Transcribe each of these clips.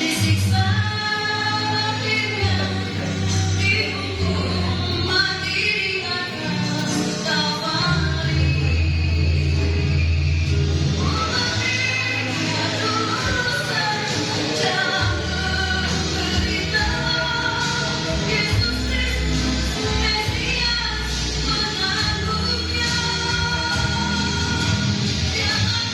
Disiksa ringan, dihukum mati dengan Kalvari. Umatnya tulus dalam berita Yesus Kristus Mesias menanggungnya. Jangan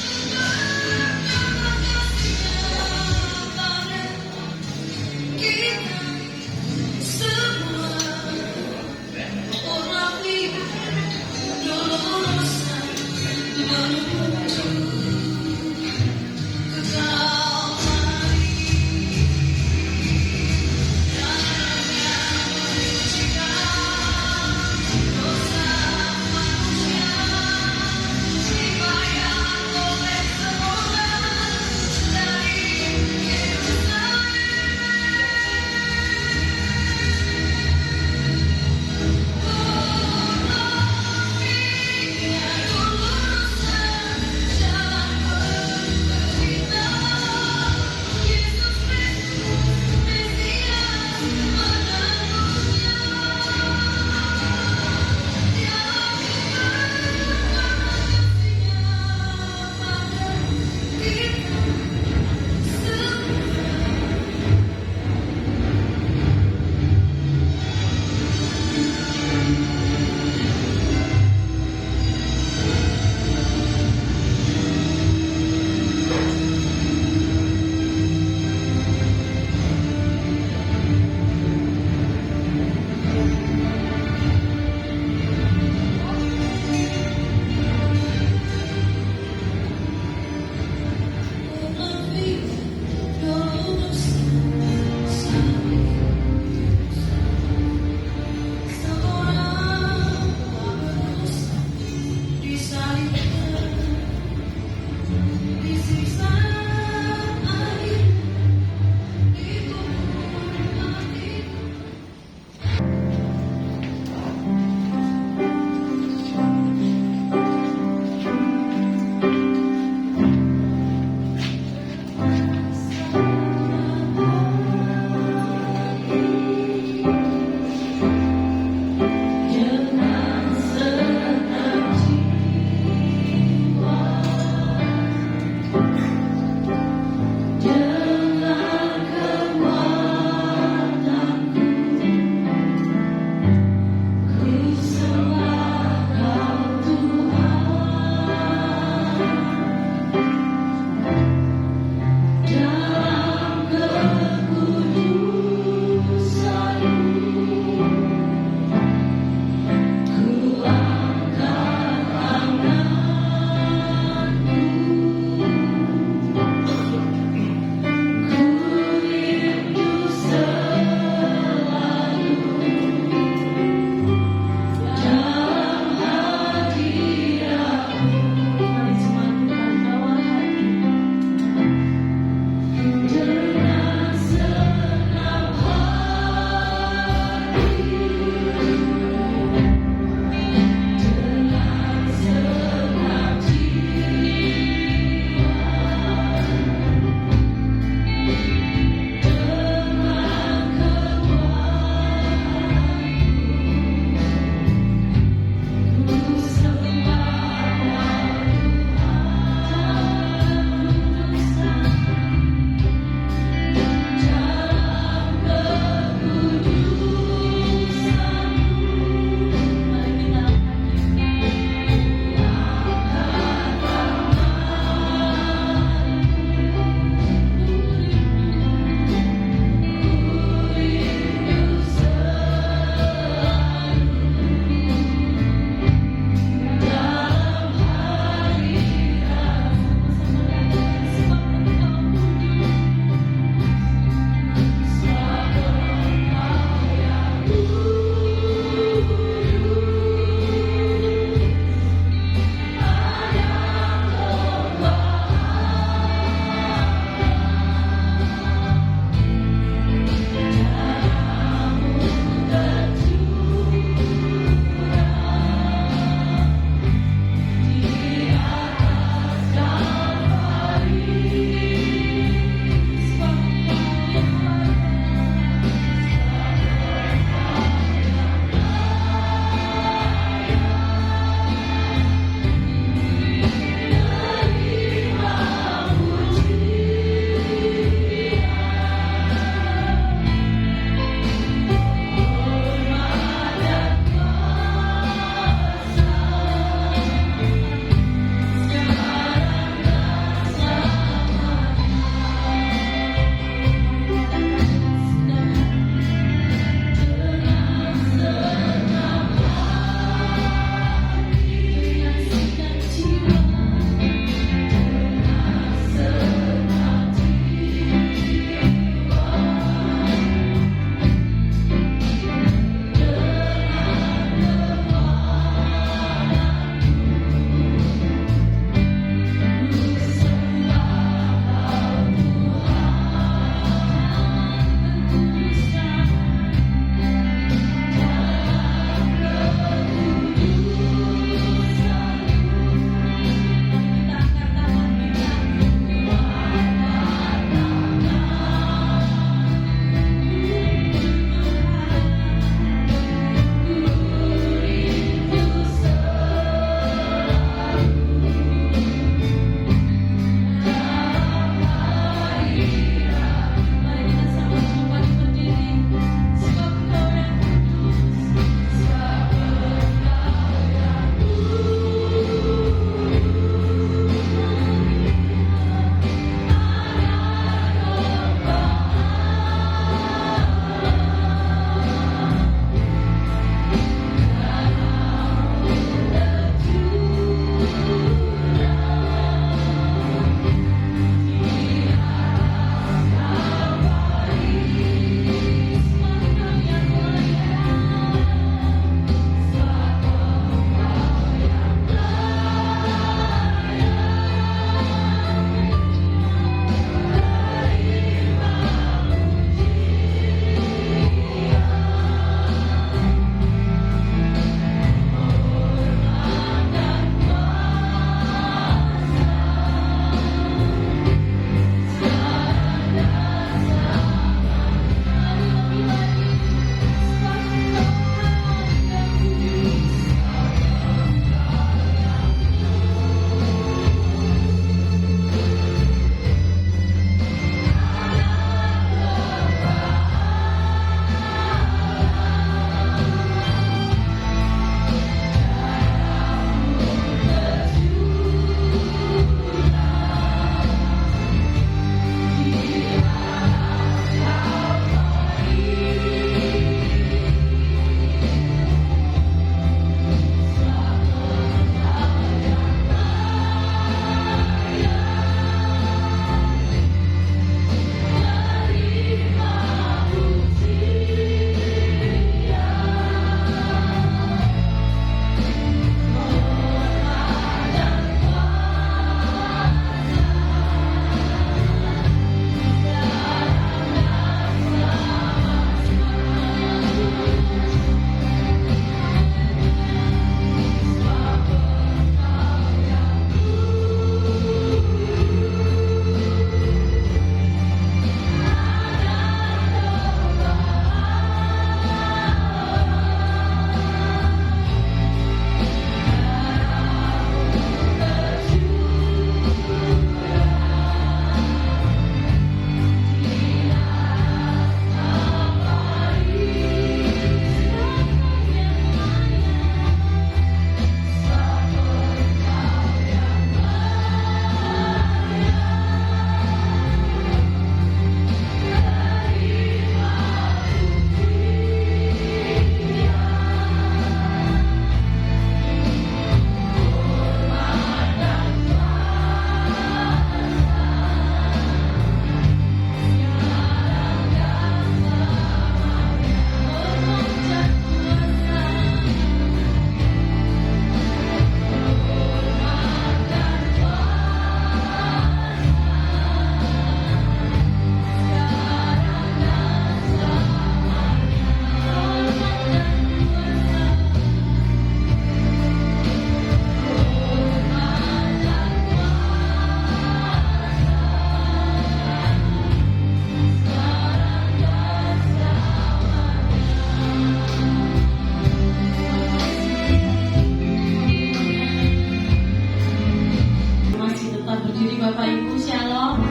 Ibu Shalom.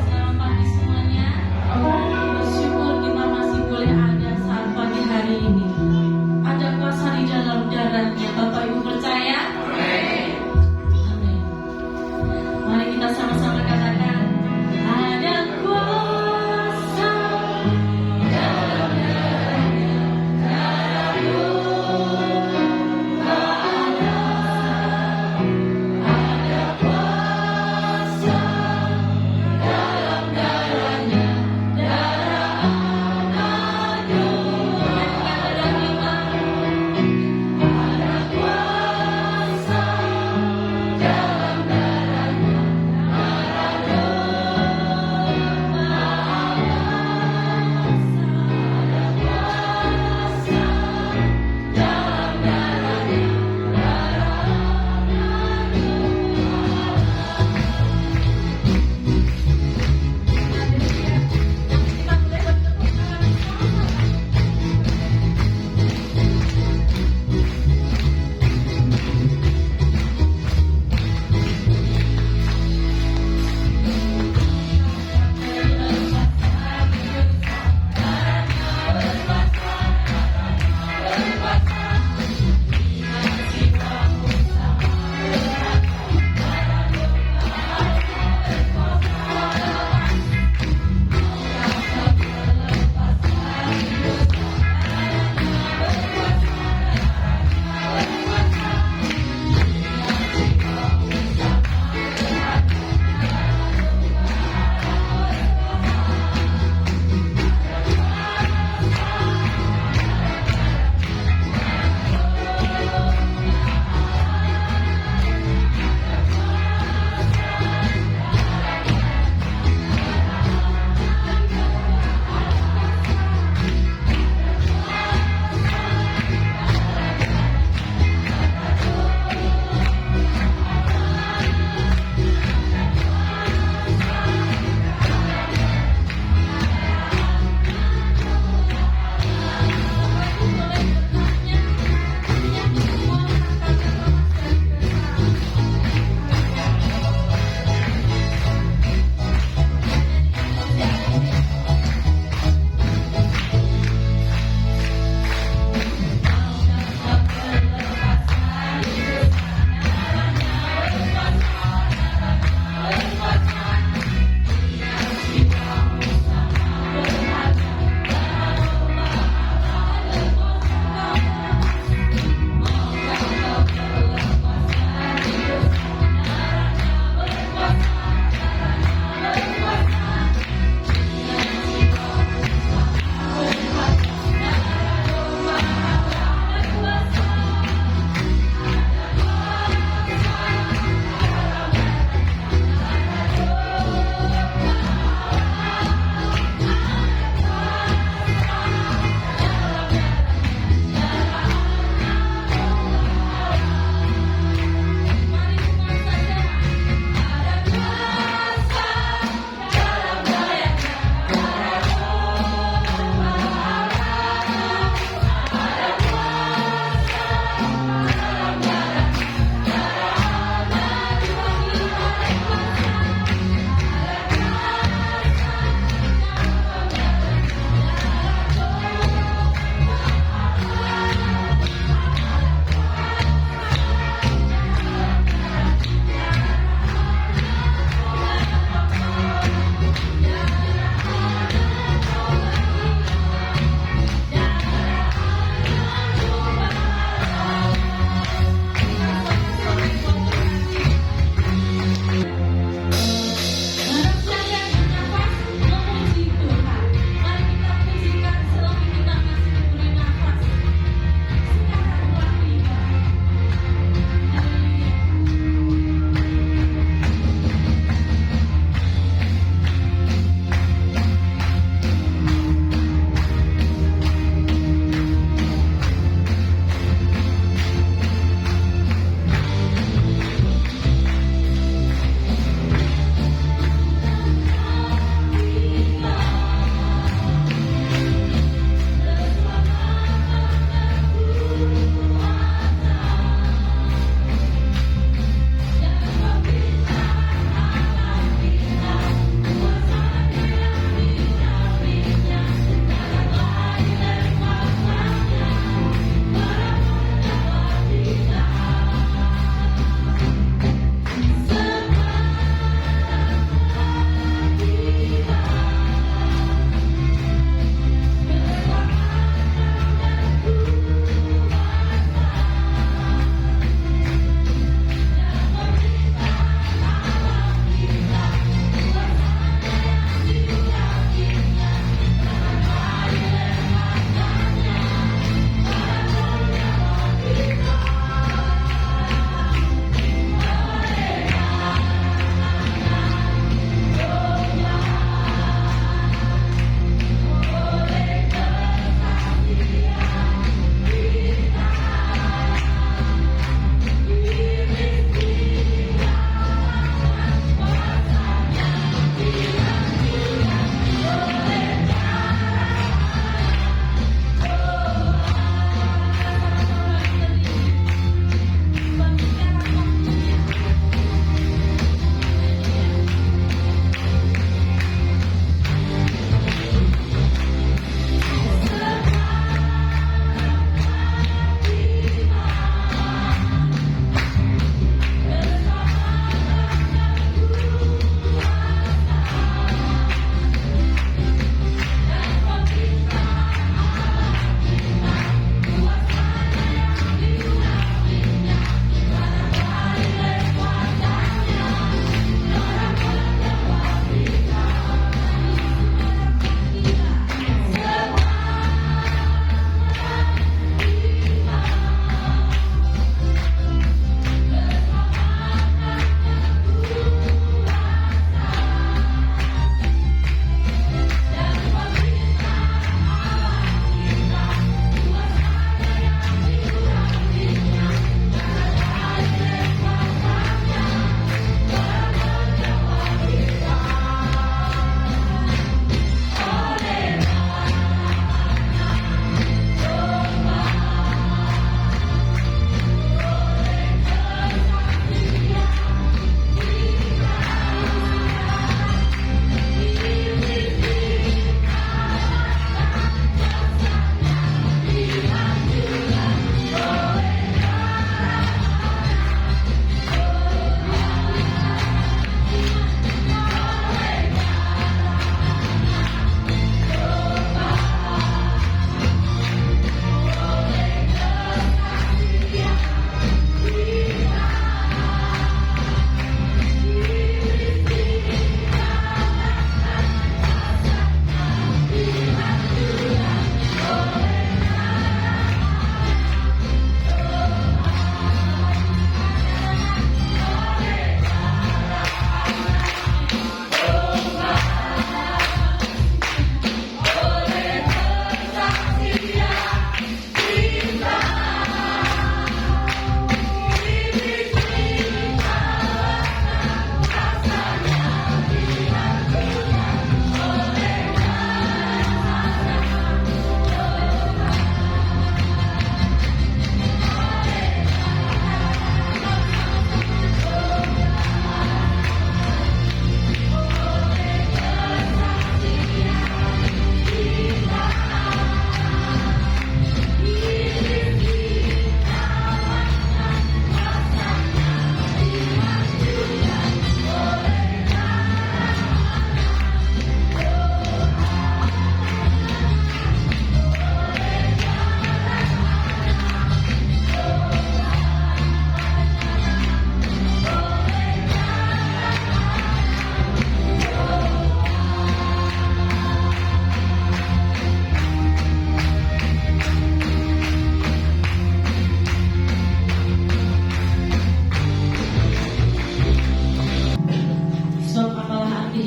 Selamat pagi semuanya. Bersyukur kita masih boleh ada saat pagi hari ini. Ada kuasa di dalam darahnya. Bapak Ibu percaya? Amin. Mari kita sama-sama katakan, ada kuasa dalam darahnya, darahmu ada kuasa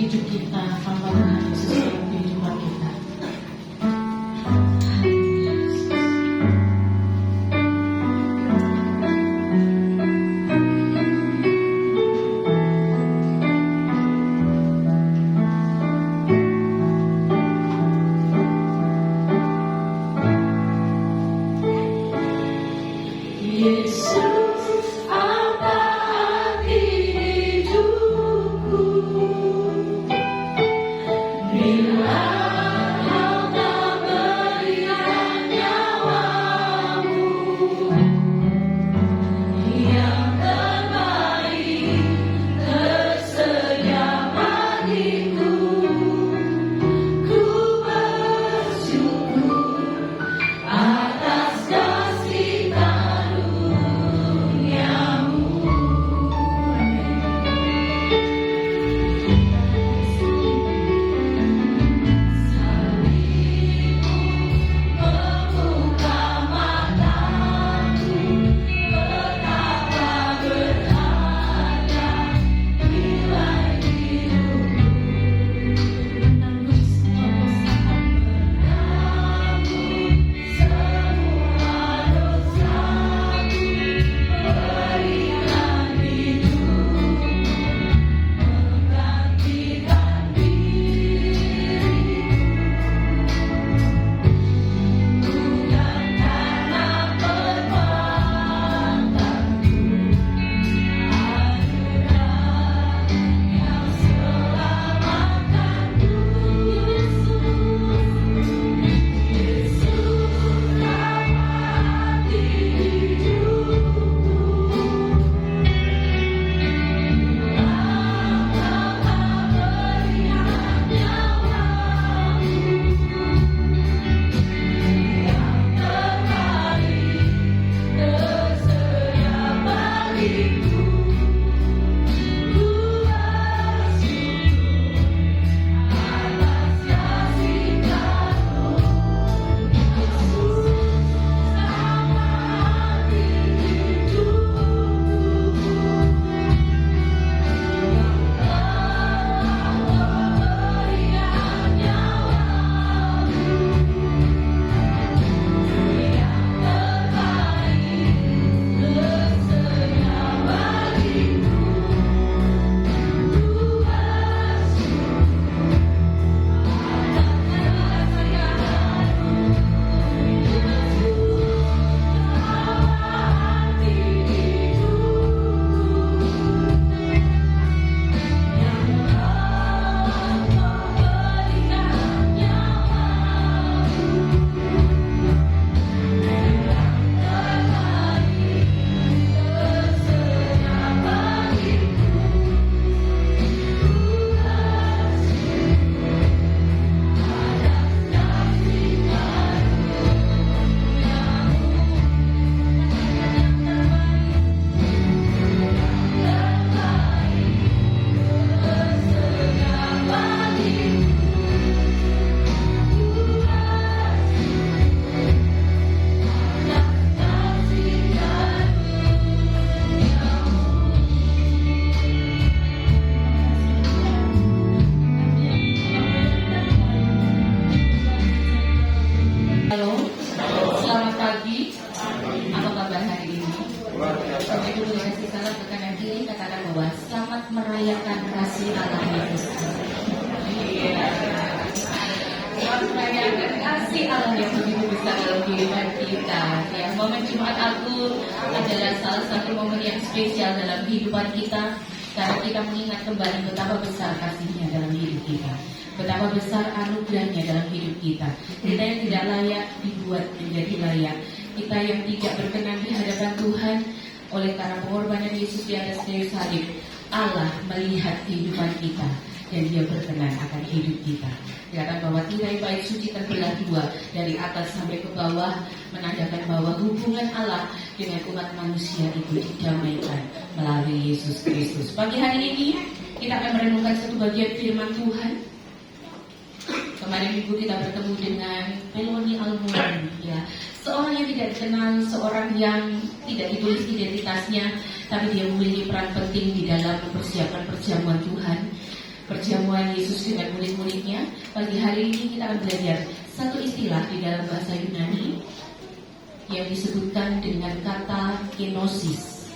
hidup kita, tanpa Tuhan Yesus dalam kehidupan kita. Yesus, apa arti hidupku bila Kau tak berikan nyawamu yang terbaik tersedia bagiku. Ku bersyukur atas kasih Halo, selamat pagi. Apa kabar hari ini? Bapak Ibu dikasih salam ke kanan kiri, katakan bahwa selamat merayakan kasih Allah Yesus. Selamat merayakan kasih Allah yang begitu besar dalam kehidupan kita. Ya, momen Jumat Agung adalah salah satu momen yang spesial dalam kehidupan kita, karena kita mengingat kembali betapa besar kasih-Nya dalam hidup kita, betapa besar anugerahnya dalam hidup kita. Kita yang tidak layak dibuat menjadi layak, kita yang tidak berkenan di hadapan Tuhan oleh karena pengorbanan Yesus di atas kayu salib. Allah melihat kehidupan kita dan Dia berkenan akan hidup kita. Dikatakan bahwa tirai bait suci terbelah dua, dari atas sampai ke bawah, menandakan bahwa hubungan Allah dengan umat manusia itu didamaikan melalui Yesus Kristus. Pagi hari ini kita akan merenungkan satu bagian firman Tuhan. Kemarin minggu kita bertemu dengan Peloni Almond, ya, seorang yang tidak dikenal, seorang yang tidak ditulis identitasnya, tapi dia memiliki peran penting di dalam mempersiapkan perjamuan Tuhan. perjamuan Yesus dengan murid-muridnya. Pagi hari ini kita akan belajar satu istilah di dalam bahasa Yunani yang disebutkan dengan kata kenosis.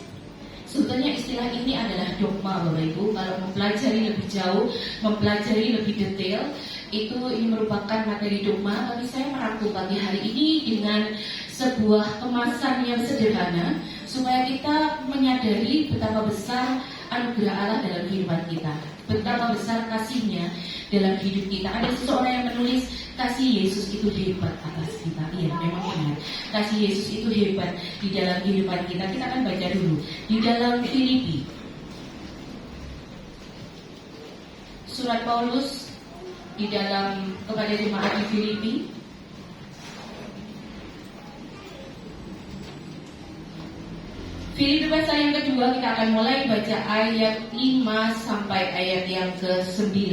Sebetulnya istilah ini adalah dogma, Bapak Ibu. Kalau mempelajari lebih jauh, mempelajari lebih detail, ini merupakan materi dogma. Tapi saya merangkum pagi hari ini dengan sebuah kemasan yang sederhana supaya kita menyadari betapa besar anugerah Allah dalam kehidupan kita, betapa besar kasih-Nya dalam hidup kita. Ada seseorang yang menulis kasih Yesus itu hebat atas kita. Iya, memang benar. Kasih Yesus itu hebat di dalam kehidupan kita. Kita akan baca dulu di dalam Filipi. Surat Paulus di dalam kepada jemaat di Filipi. Filipi pasal yang kedua, kita akan mulai baca ayat 5 sampai ayat yang ke-9.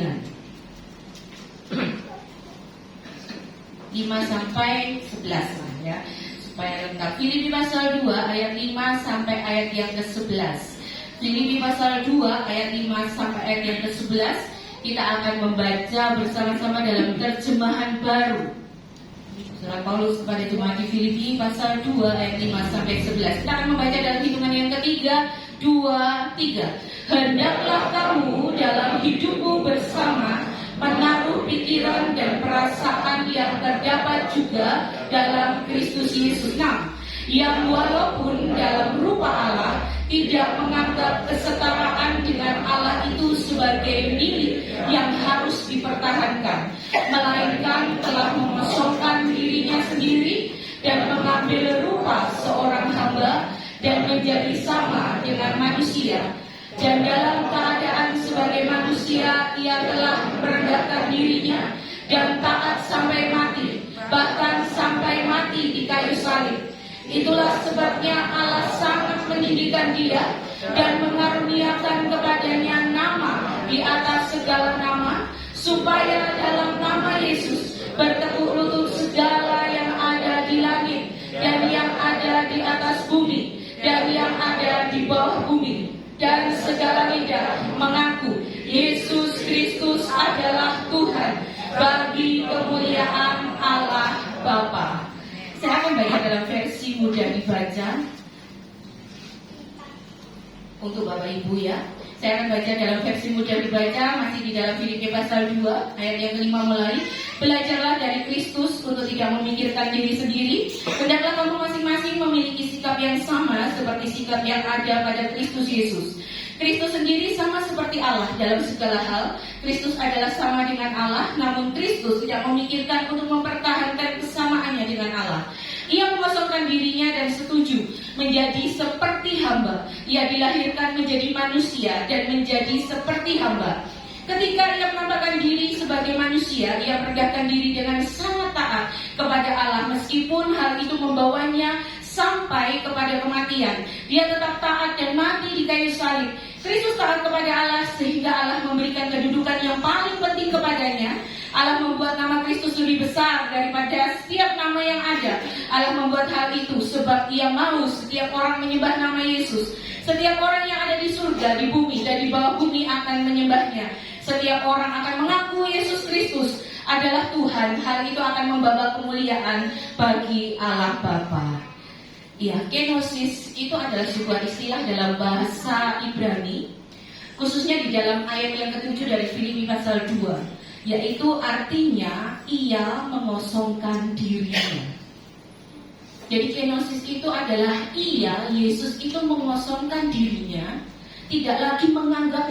5 sampai 11 ya, supaya lengkap. Filipi pasal 2 ayat 5 sampai ayat yang ke-11. Filipi pasal 2 ayat 5 sampai ayat yang ke-11. Kita akan membaca bersama-sama dalam terjemahan baru. Surat Paulus kepada jemaat di Filipi pasal 2 ayat 5 sampai 11. Kita akan membaca dalam hitungan yang ketiga, 2, 3. Hendaklah kamu dalam hidupmu bersama menaruh pikiran dan perasaan yang terdapat juga dalam Kristus Yesus, yang walaupun dalam rupa Allah tidak menganggap kesetaraan dengan Allah itu sebagai milik yang harus dipertahankan, melainkan telah mengosongkan dirinya sendiri dan mengambil rupa seorang hamba dan menjadi sama dengan manusia. Dan dalam keadaan sebagai manusia, ia telah merendahkan dirinya dan taat sampai mati, bahkan sampai mati di kayu salib. Itulah sebabnya Allah sangat meninggikan dia dan mengaruniakan kepadanya nama di atas segala nama, supaya dalam nama Yesus bertekuk lutut segala yang ada di langit dan yang ada di atas bumi dan yang ada di bawah bumi, dan segala lidah mengaku Yesus Kristus adalah Tuhan, bagi kemuliaan Allah Bapa. Saya akan baca dalam versi mudah dibaca untuk Bapak Ibu ya. Saya akan baca dalam versi mudah dibaca, masih di dalam Filipi pasal 2 ayat yang ke-5 mulai. Belajarlah dari Kristus untuk tidak memikirkan diri sendiri. Hendaklah kamu masing-masing memiliki sikap yang sama seperti sikap yang ada pada Kristus Yesus. Kristus sendiri sama seperti Allah dalam segala hal. Kristus adalah sama dengan Allah, namun Kristus tidak memikirkan untuk mempertahankan kesamaannya dengan Allah. Ia mengosongkan dirinya dan setuju menjadi seperti hamba. Ia dilahirkan menjadi manusia dan menjadi seperti hamba. Ketika ia menampakkan diri sebagai manusia, ia merendahkan diri dengan sangat taat kepada Allah, meskipun hal itu membawanya sampai kepada kematian. Dia tetap taat dan mati di kayu salib. Kristus taat kepada Allah sehingga Allah memberikan kedudukan yang paling penting kepadanya. Allah membuat nama Kristus lebih besar daripada setiap nama yang ada. Allah membuat hal itu sebab Ia mau setiap orang menyembah nama Yesus. Setiap orang yang ada di surga, di bumi, dan di bawah bumi akan menyembahnya. Setiap orang akan mengaku Yesus Kristus adalah Tuhan. Hal itu akan membawa kemuliaan bagi Allah Bapa. Ya, kenosis itu adalah sebuah istilah dalam bahasa Ibrani, khususnya di dalam ayat yang ke-7 dari Filipi pasal 2, yaitu artinya ia mengosongkan dirinya. Jadi kenosis itu adalah Yesus itu mengosongkan dirinya, tidak lagi menganggap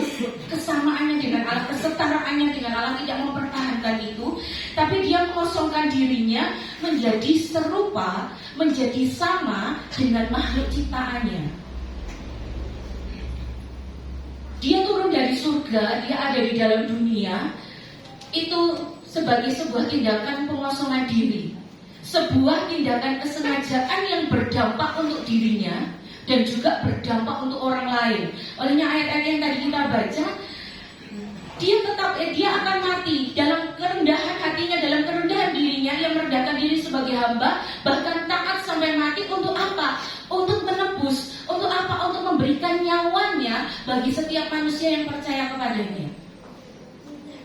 kesamaannya dengan Allah, kesetaraannya dengan Allah, tidak mempertahankan itu, tapi dia mengosongkan dirinya menjadi serupa, menjadi sama dengan makhluk ciptaannya. Dia turun dari surga, dia ada di dalam dunia, itu sebagai sebuah tindakan pengosongan diri, sebuah tindakan kesengajaan yang berdampak untuk dirinya dan juga berdampak untuk orang lain. Olehnya ayat-ayat yang tadi kita baca, dia akan mati dalam kerendahan hatinya, dalam kerendahan dirinya. Ia merendahkan diri sebagai hamba, bahkan taat sampai mati. Untuk apa? Untuk menebus. Untuk apa? Untuk memberikan nyawanya bagi setiap manusia yang percaya kepadanya.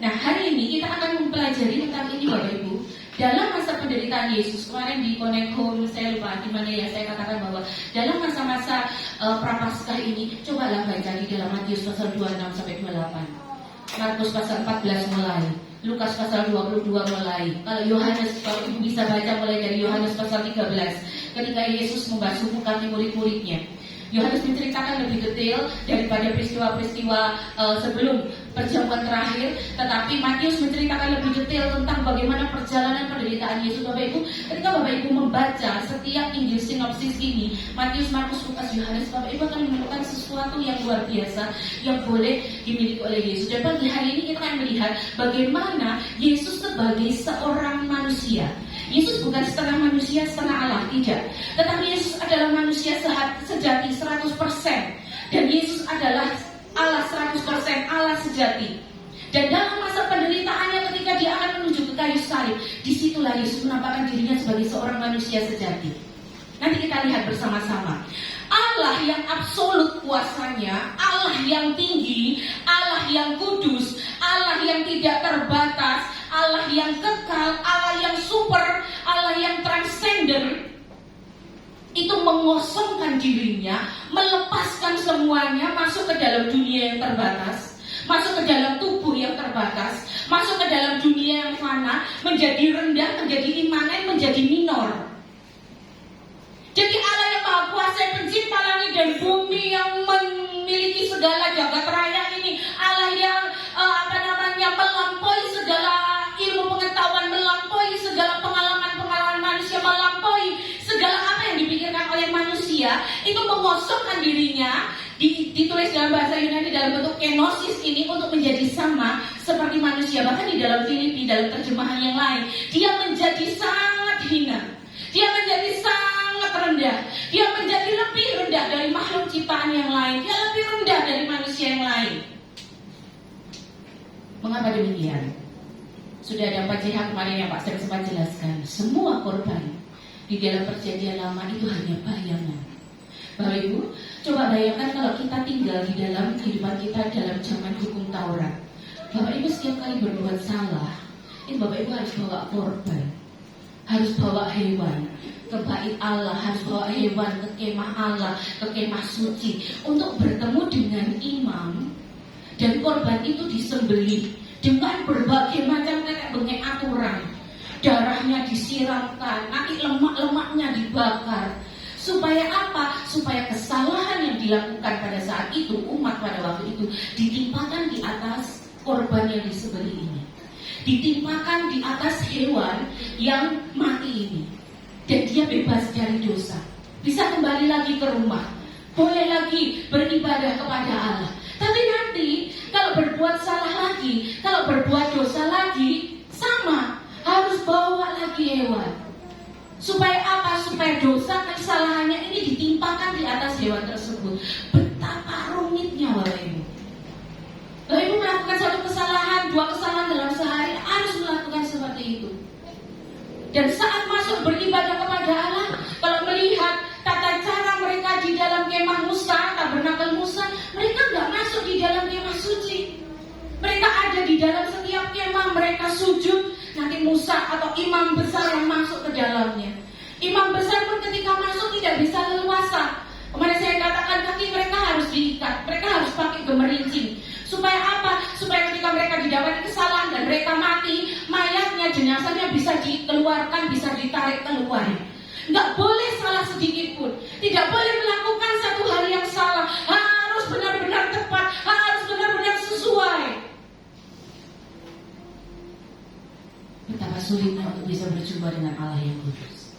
Nah, hari ini kita akan mempelajari tentang ini Bapak Ibu. Dalam masa penderitaan Yesus, kemarin di Connect Home, saya lupa di mana ya, saya katakan bahwa dalam masa-masa Prapaskah ini, cobalah baca di dalam Matius pasal 26 sampai 28, Markus pasal 14 mulai, Lukas pasal 22 mulai. Kalau Yohanes, kalau Ibu bisa baca mulai dari Yohanes pasal 13, ketika Yesus membasuh kaki murid-muridnya. Yohanes menceritakan lebih detail daripada peristiwa-peristiwa sebelum perjamuan terakhir, tetapi Matius menceritakan lebih detail tentang bagaimana perjalanan penderitaan Yesus. Bapak Ibu, ketika Bapak Ibu membaca setiap Injil sinopsis ini, Matius, Markus, Lukas, Yohanes, Bapak Ibu akan menemukan sesuatu yang luar biasa yang boleh dimiliki oleh Yesus. Dan pagi hari ini kita akan melihat bagaimana Yesus sebagai seorang manusia. Yesus bukan setengah manusia, setengah Allah, tidak. Tetapi Yesus adalah manusia sejati 100%. Dan Yesus adalah Allah 100%, Allah sejati. Dan dalam masa penderitaannya ketika dia akan menuju ke kayu salib, disitulah Yesus menampakkan dirinya sebagai seorang manusia sejati. Nanti kita lihat bersama-sama. Allah yang absolut kuasanya, Allah yang tinggi, Allah yang kudus, Allah yang tidak terbatas, Allah yang kekal, Allah yang super, Allah yang transcendent, itu mengosongkan dirinya, melepaskan semuanya, masuk ke dalam dunia yang terbatas, masuk ke dalam tubuh yang terbatas, masuk ke dalam dunia yang fana, menjadi rendah, menjadi imanen, menjadi minor. Jadi Allah yang Maha Kuasa, pencipta langit dan bumi, yang memiliki segala jagat raya ini, Allah yang melampaui segala ilmu pengetahuan, melampaui segala pengalaman manusia, melampaui segala apa yang dipikirkan oleh manusia, itu mengosongkan dirinya, ditulis dalam bahasa Yunani dalam bentuk kenosis ini, untuk menjadi sama seperti manusia. Bahkan di dalam Filipi, dalam terjemahan yang lain, dia menjadi sangat hina, dia menjadi sangat rendah, dia menjadi lebih rendah dari makhluk ciptaan yang lain, dia lebih rendah dari manusia yang lain. Mengapa demikian? Sudah ada 4 jihad kemarin yang Pak Sam sempat jelaskan. Semua korban di dalam perjanjian lama itu hanya bayangan. Bapak Ibu, coba bayangkan kalau kita tinggal di dalam kehidupan kita dalam zaman hukum Taurat. Bapak Ibu setiap kali berbuat salah, ini Bapak Ibu harus bawa korban, harus bawa hewan ke bait Allah, harus bawa hewan ke kemah Allah, ke kemah suci, untuk bertemu dengan imam. Dan korban itu disembelih dengan berbagai macam bengek aturan. Darahnya disiramkan, nanti lemak-lemaknya dibakar. Supaya apa? Supaya kesalahan yang dilakukan pada saat itu, umat pada waktu itu, ditimpakan di atas korban yang disembelih ini, ditimpakan di atas hewan yang mati ini. Dan dia bebas dari dosa, bisa kembali lagi ke rumah, boleh lagi beribadah kepada Allah. Tapi nanti kalau berbuat salah lagi, kalau berbuat dosa lagi, sama, harus bawa lagi hewan. Supaya apa? Supaya dosa kesalahannya ini ditimpakan di atas hewan tersebut. Betapa rumitnya Bapak Ibu. Bapak Ibu melakukan satu kesalahan, 2 kesalahan dalam sehari, harus melakukan seperti itu. Dan saat masuk beribadah kepada Allah, kalau melihat tata cara mereka di dalam kemah Musa, tabernakel Musa, mereka nggak masuk di dalam kemah suci. Mereka ada di dalam setiap kemah, mereka sujud. Nanti Musa atau imam besar yang masuk ke dalamnya. Imam besar pun ketika masuk tidak bisa leluasa. Kemarin saya katakan kaki mereka harus diikat, mereka harus pakai gemerincing. Supaya apa? Supaya ketika mereka didapati kesalahan dan mereka mati, mayatnya, jenazahnya bisa dikeluarkan, bisa ditarik keluar. Nggak boleh salah sedikit pun. Tidak boleh melakukan satu hal yang salah. Harus benar-benar tepat, harus benar-benar sesuai. Betapa sulitnya untuk bisa berjumpa dengan Allah yang kudus.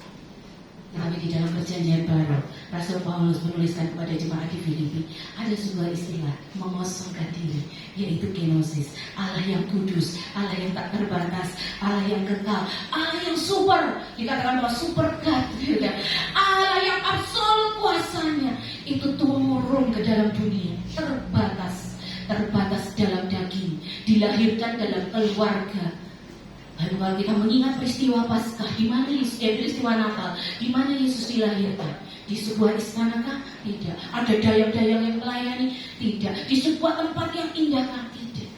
Tetapi di dalam perjanjian baru, Rasul Paulus menuliskan kepada jemaat di Filipi, ada sebuah istilah, mengosongkan diri, yaitu kenosis. Allah yang kudus, Allah yang tak terbatas, Allah yang kekal, Allah yang super, dikatakan bahwa super God, Allah yang absolut kuasanya, itu turun ke dalam dunia, terbatas dalam daging, dilahirkan dalam keluarga. Lalu kalau kita mengingat peristiwa Paskah, di mana Yesus, peristiwa Natal, di mana Yesus dilahirkan? Di sebuah istana kah? Tidak. Ada dayang-dayang yang melayani? Tidak. Di sebuah tempat yang indah kah? Tidak.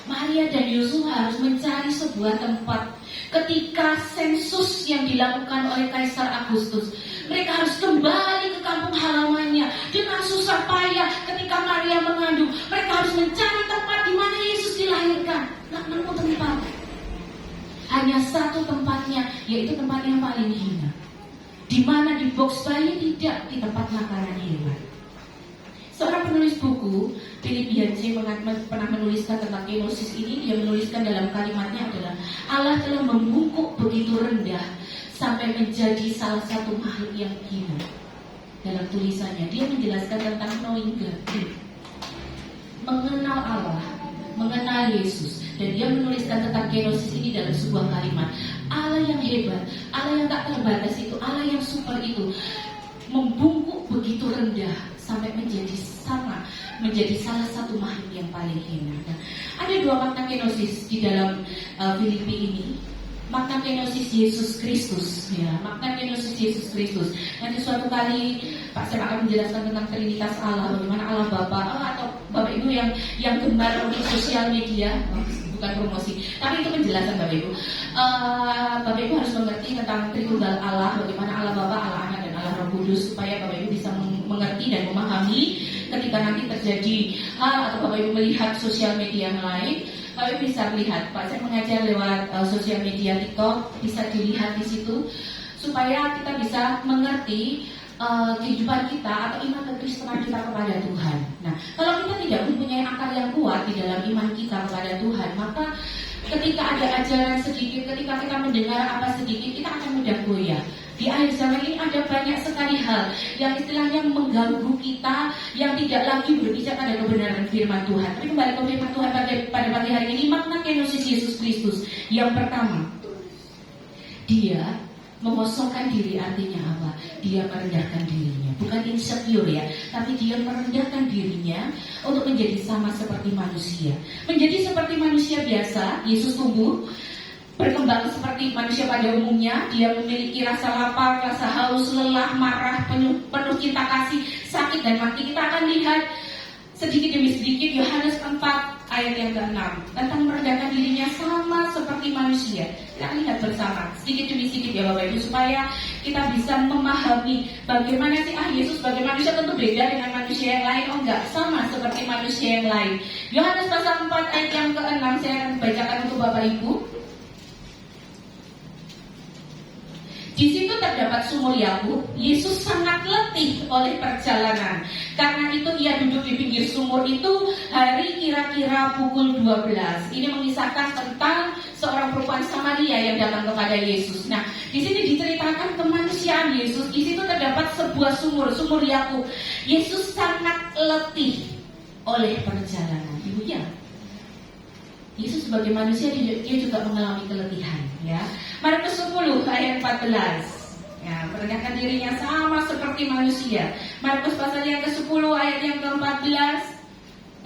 Maria dan Yusuf harus mencari sebuah tempat. Ketika sensus yang dilakukan oleh Kaisar Agustus, mereka harus kembali ke kampung halamannya dengan susah payah. Ketika Maria mengandung, mereka harus mencari tempat di mana Yesus dilahirkan. Nggak nemu tempat. Hanya satu tempatnya, yaitu tempat yang paling hina. Di mana di box bayi, tidak di tempat makanan hewan. Seorang penulis buku, Philip Yancey, pernah menuliskan tentang kenosis ini. Dia menuliskan dalam kalimatnya adalah, Allah telah membungkuk begitu rendah sampai menjadi salah satu makhluk yang hina. Dalam tulisannya, dia menjelaskan tentang knowing God, mengenal Allah, mengenal Yesus. Dan dia menuliskan tentang kenosis ini dalam sebuah kalimat. Allah yang hebat, Allah yang tak terbatas itu, Allah yang super itu, membungkuk begitu rendah sampai menjadi salah satu makhluk yang paling hina. Nah, ada dua makna kenosis di dalam Filipi ini. Makna kenosis Yesus Kristus, ya, makna kenosis Yesus Kristus. Nanti suatu kali Pak Sam akan menjelaskan tentang Trinitas Allah, bagaimana Allah Bapa, atau Bapak Ibu yang gemar untuk sosial media, bukan promosi, tapi itu penjelasan Bapak Ibu. Bapak Ibu harus mengerti tentang Tritunggal Allah, bagaimana Allah Bapa, Allah Anak, dan Allah Roh Kudus, supaya Bapak Ibu bisa mengerti dan memahami ketika nanti terjadi hal atau Bapak Ibu melihat sosial media yang lain. Bapak Ibu bisa melihat, Pak saya mengajar lewat sosial media TikTok, bisa dilihat di situ supaya kita bisa mengerti kehidupan kita atau iman kekristenan kita kepada Tuhan. Nah, kalau kita tidak mempunyai akar yang kuat di dalam iman kita kepada Tuhan, maka ketika ada ajaran sedikit, ketika kita mendengar apa sedikit, kita akan mudah goyah. Di akhir zaman ini ada banyak sekali hal yang istilahnya mengganggu kita, yang tidak lagi berbicara pada kebenaran firman Tuhan. Tapi kembali ke firman Tuhan pada pagi hari ini, makna kenosis Yesus Kristus. Yang pertama, dia mengosongkan diri, artinya apa? Dia merendahkan dirinya, bukan insecure ya, tapi dia merendahkan dirinya untuk menjadi sama seperti manusia. Menjadi seperti manusia biasa, Yesus tumbuh berkembang seperti manusia pada umumnya. Dia memiliki rasa lapar, rasa haus, lelah, marah, penuh cinta kasih, sakit dan mati. Kita akan lihat sedikit demi sedikit Yohanes 4 ayat yang ke-6 tentang merendahkan dirinya sama seperti manusia. Kita lihat bersama sedikit demi sedikit ya Bapak Ibu, supaya kita bisa memahami bagaimana sih Yesus sebagai manusia tentu beda dengan manusia yang lain. Oh enggak, sama seperti manusia yang lain. Yohanes pasal 4 ayat yang ke-6 saya akan bacakan untuk Bapak Ibu. Di situ terdapat sumur Yakub. Yesus sangat letih oleh perjalanan. Karena itu ia duduk di pinggir sumur itu hari kira-kira pukul 12. Ini mengisahkan tentang seorang perempuan Samaria yang datang kepada Yesus. Nah, di sini diceritakan kemanusiaan Yesus. Di situ terdapat sebuah sumur Yakub. Yesus sangat letih oleh perjalanan. Ibu ya. Yesus sebagai manusia dia juga mengalami keletihan ya. Markus 10 ayat 14. Ya, merendahkan dirinya sama seperti manusia. Markus pasal yang ke-10 ayat yang ke-14.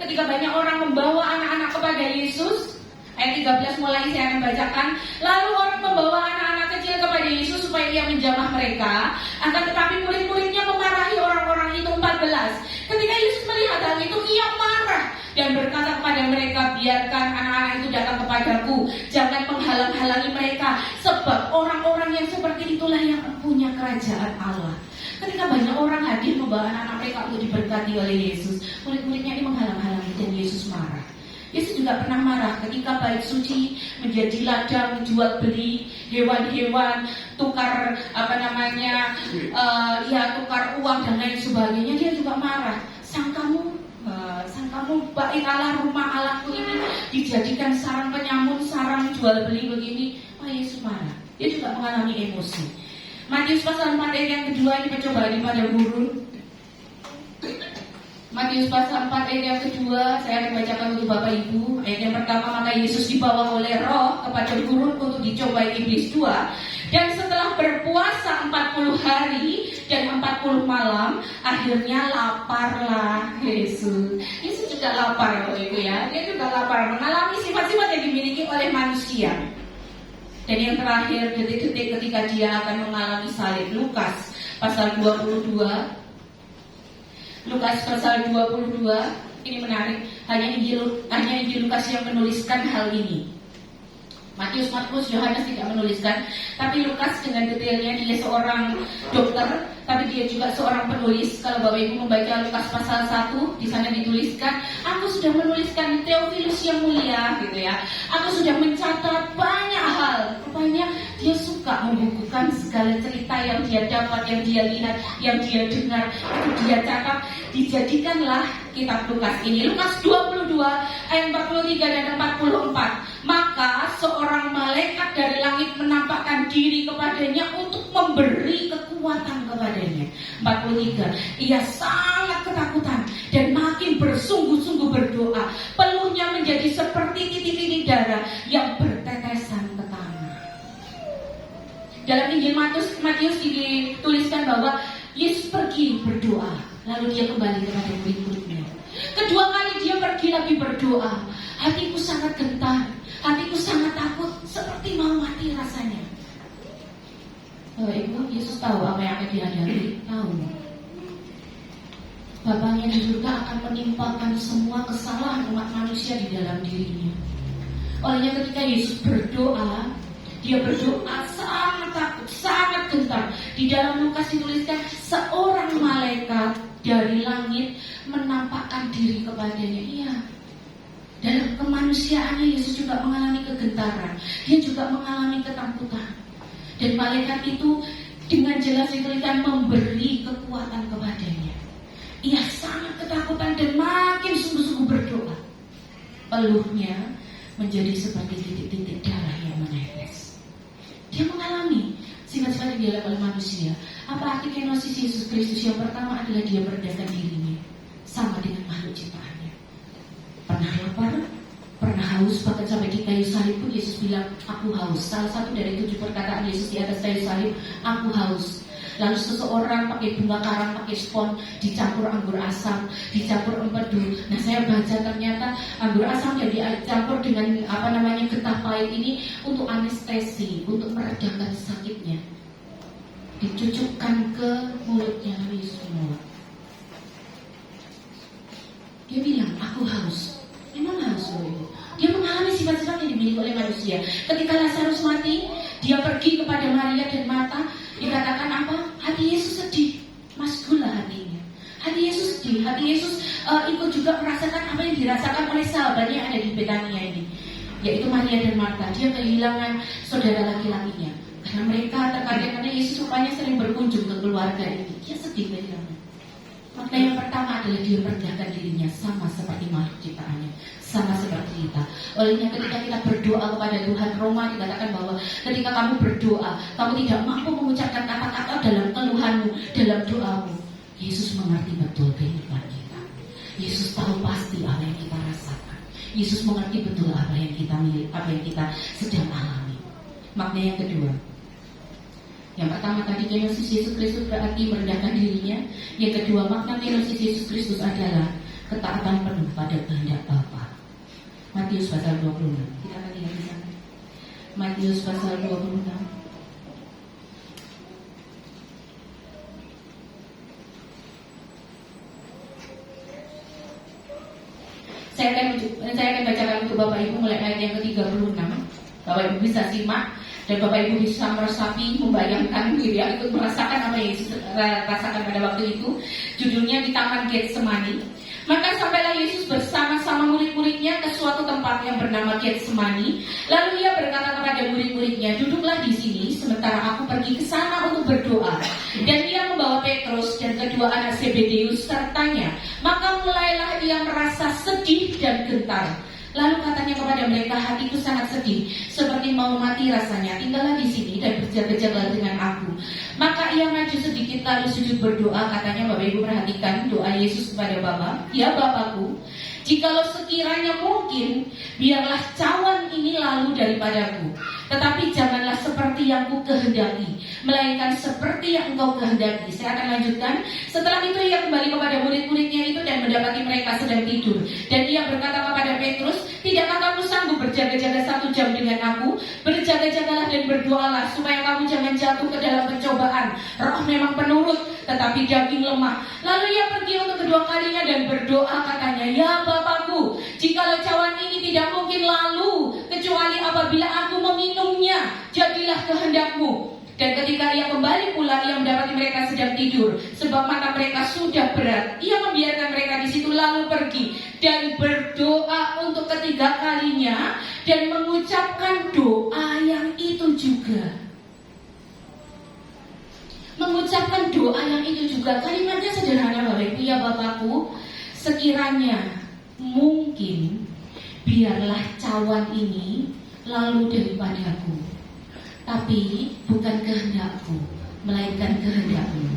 Ketika banyak orang membawa anak-anak kepada Yesus, ayat 13 mulai saya akan bacakan. Lalu orang membawa anak-anak kecil kepada Yesus supaya ia menjamah mereka. Akan tetapi murid-muridnya memarahi orang-orang itu. 14. Ketika Yesus melihat hal itu, ia marah dan berkata kepada mereka, biarkan anak-anak itu datang kepadaku, jangan menghalang-halangi mereka, sebab orang-orang yang seperti itulah yang punya kerajaan Allah. Ketika banyak orang hadir membawa anak-anak mereka untuk diberkati oleh Yesus, murid-muridnya ini menghalang-halangi dan Yesus marah. Yesus juga pernah marah ketika bait suci menjadi ladang jual beli hewan-hewan, tukar tukar uang dan lain sebagainya. Dia juga marah. Sangkamu bait Allah, rumah Allahku ini dijadikan sarang penyamun, sarang jual beli begini. Wah, Yesus marah. Dia juga mengalami emosi. Matius pasal 4 ayat yang kedua, ini coba pada guru. Matius pasal 4 ayat yang kedua, saya akan bacakan untuk Bapak Ibu. Ayat yang pertama, maka Yesus dibawa oleh Roh kepada gurun untuk dicobai iblis 2. Dan setelah berpuasa 40 hari dan 40 malam, akhirnya laparlah Yesus. Yesus juga lapar Bapak Ibu ya. Dia juga lapar, mengalami sifat-sifat yang dimiliki oleh manusia. Dan yang terakhir, detik-detik ketika dia akan mengalami salib. Lukas pasal 22. Lukas pasal 22 Ini menarik, hanya Injil Lukas yang menuliskan hal ini. Matius, Markus, Yohanes tidak menuliskan, tapi Lukas dengan detailnya, dia seorang dokter, tapi dia juga seorang penulis. Kalau Bapak Ibu membaca Lukas pasal 1, di sana dituliskan, aku sudah menuliskan Theophilus yang mulia, gitu ya. Aku sudah mencatat banyak hal. Rupanya dia suka membukukan segala cerita yang dia dapat, yang dia lihat, yang dia dengar, itu dia catat. Dijadikanlah kitab Lukas ini. Lukas 22 ayat 43 dan 44. Maka seorang malaikat dari langit menampakkan diri kepadanya untuk memberi kekuatan kepadanya. 43. Ia sangat ketakutan dan makin bersungguh-sungguh berdoa. Peluhnya menjadi seperti titik-titik darah yang bertetesan ke tanah. Dalam Injil Matius dituliskan bahwa Yesus pergi berdoa, lalu dia kembali kepada murid-muridnya. Kedua kali dia pergi lagi berdoa. Hatiku sangat gentar, hatiku sangat takut, seperti mau mati rasanya. Ibu, Yesus tahu apa yang akan dihadapi, tahu. Bapaknya di surga akan menimpakan semua kesalahan umat manusia di dalam dirinya. Olehnya ketika Yesus berdoa, dia berdoa sangat takut, sangat gentar. Di dalam Lukas dituliskan seorang malaikat dari langit menampakkan diri kepadanya. Iya, dalam kemanusiaannya Yesus juga mengalami kegentaran. Dia juga mengalami ketakutan. Dan malaikat itu dengan jelas dituliskan memberi kekuatan kepadanya. Ia sangat ketakutan dan makin sungguh-sungguh berdoa. Peluhnya menjadi seperti titik-titik darah yang menetes. Dia mengalami sifat-sifat yang dialami oleh manusia. Apa arti kenosis Yesus Kristus? Yang pertama adalah dia merendahkan dirinya, sama dengan makhluk ciptaannya. Pernah lapar, pernah haus, bahkan sampai di kayu salib pun Yesus bilang, aku haus. Salah satu dari 7 perkataan Yesus di atas kayu salib, aku haus. Lalu seseorang pakai bunga karang, pakai spon, dicampur anggur asam, dicampur empedu. Nah, saya baca ternyata anggur asam yang dicampur dengan getah pahit ini untuk anestesi, untuk meredakan sakitnya. Dicucukkan ke mulutnya Yesus menolak. Dia bilang, aku haus. Memang haus loh itu. Dia mengalami sifat-sifat yang dimiliki oleh manusia. Ketika Lazarus mati, dia pergi kepada Maria dan Marta. Dikatakan apa? Hati Yesus sedih, masgul lah hatinya. Hati Yesus sedih, hati Yesus ikut juga merasakan apa yang dirasakan oleh sahabatnya yang ada di Betania ini, yaitu Maria dan Marta. Dia kehilangan saudara laki-lakinya karena mereka terkadang, karena Yesus rupanya sering berkunjung ke keluarga ini. Dia sedih kehilangan. Maka yang pertama adalah dia merendahkan dirinya, sama seperti makhluk ciptaannya, sama seperti kita. Olehnya ketika kita berdoa kepada Tuhan, Roma dikatakan bahwa ketika kamu berdoa, kamu tidak mampu mengucapkan kata-kata dalam keluhanmu, dalam doamu. Yesus mengerti betul kehidupan kita. Yesus tahu pasti apa yang kita rasakan. Yesus mengerti betul apa yang kita sedang alami. Makna yang kedua, yang pertama tadi kenosis Yesus Kristus berarti merendahkan dirinya. Yang kedua, makna kenosis Yesus Kristus adalah ketaatan penuh pada kehendak Bapa. Matius pasal 26. Kita akan lihat di sana. Matius pasal 26. Saya akan bacakan untuk Bapak Ibu mulai ayat yang ke-36. Bapak Ibu bisa simak dan Bapak Ibu bisa meresapi, membayangkan gitu ya, ikut merasakan apa yang Yesus rasakan pada waktu itu. Judulnya di Taman Getsemani. Maka sampailah Yesus bersama-sama murid-muridnya ke suatu tempat yang bernama Getsemani. Lalu ia berkata kepada murid-muridnya, duduklah di sini sementara aku pergi ke sana untuk berdoa. Dan ia membawa Petrus dan kedua anak Zebedeus sertanya. Maka mulailah ia merasa sedih dan gentar. Lalu katanya kepada mereka, hatiku sangat sedih, seperti mau mati rasanya. Tinggallah di sini dan berjaga-jaga dengan aku. Maka ia maju sedikit lalu sujud berdoa. Katanya, Bapak Ibu perhatikan doa Yesus kepada Bapa. Ya Bapakku, jikalau sekiranya mungkin, biarlah cawan ini lalu daripadaku. Tetapi janganlah seperti yang ku kehendaki, melainkan seperti yang engkau kehendaki. Saya akan lanjutkan. Setelah itu ia kembali kepada murid-muridnya itu dan mendapati mereka sedang tidur. Dan ia berkata kepada Petrus, tidakkah kamu sanggup berjaga-jaga 1 jam dengan aku? Berjaga-jagalah dan berdoalah supaya kamu jangan jatuh ke dalam pencobaan. Roh memang penurut, tetapi daging lemah. Lalu ia pergi untuk kedua kalinya dan berdoa, katanya, "Ya Bapakku, jikalau cawan ini tidak mungkin lalu, kecuali apabila aku meminumnya, jadilah kehendak-Mu." Dan ketika ia kembali pulang, ia mendapati mereka sedang tidur, sebab mata mereka sudah berat. Ia membiarkan mereka di situ lalu pergi dan berdoa untuk ketiga kalinya dan mengucapkan doa yang itu juga. Mengucapkan doa yang itu juga. Kalimatnya sederhana, Bapak Ibu. "Ya Bapakku, sekiranya mungkin, biarlah cawan ini lalu daripadaku. Tapi bukan kehendak-Ku, melainkan kehendak-Mu."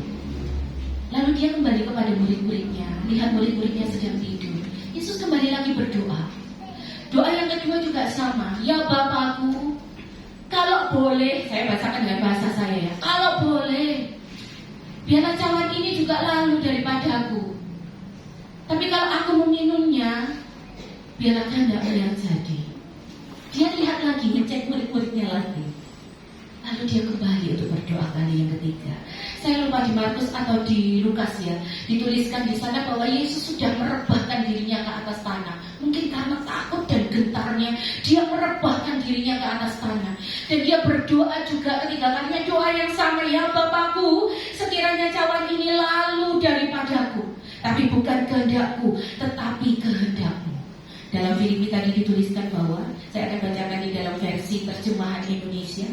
Lalu dia kembali kepada murid-muridnya. Lihat, murid-muridnya sedang tidur. Yesus kembali lagi berdoa. Doa yang kedua juga sama. "Ya Bapakku, kalau boleh," saya bacakan dengan bahasa saya ya, "kalau boleh, biarlah cawan ini juga lalu daripadaku. Tapi kalau aku meminumnya, biarlah kehendak-Mu yang jadi." Dia lihat lagi, ngecek murid-muridnya lagi. Lalu dia kembali untuk berdoa kali yang ketiga. Saya lupa di Markus atau di Lukas ya, dituliskan di sana bahwa Yesus sudah merebahkan dirinya ke atas tanah. Mungkin karena takut dan gentarnya, dia merebahkan dirinya ke atas tanah. Dan dia berdoa juga ketiga kalinya doa yang sama. "Ya Bapakku, sekiranya cawan ini lalu daripadaku, tapi bukan kehendak-Ku, tetapi kehendak-Mu." Dalam Filipi tadi dituliskan bahwa, saya akan bacakan di dalam versi terjemahan Indonesia.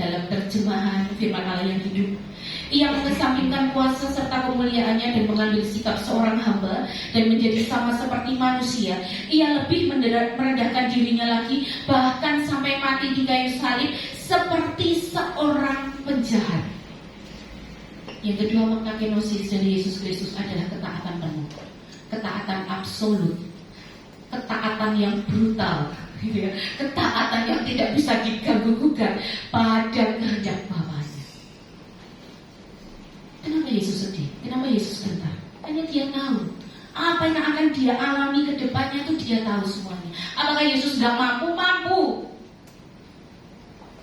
Dalam terjemahan firman Allah yang hidup, "Ia mengesampingkan kuasa serta kemuliaannya dan mengambil sikap seorang hamba dan menjadi sama seperti manusia. Ia lebih merendahkan dirinya lagi, bahkan sampai mati di kayu salib seperti seorang penjahat." Yang kedua, makna kenosis dari Yesus Kristus adalah ketaatan penuh, ketaatan absolut, ketaatan yang brutal, ketaatan yang tidak bisa diganggu-gugat pada kehendak Bapaknya. Kenapa Yesus sedih? Kenapa Yesus gentar? Karena dia tahu apa yang akan dia alami ke depannya, itu dia tahu semuanya. Apakah Yesus tidak mampu? Mampu.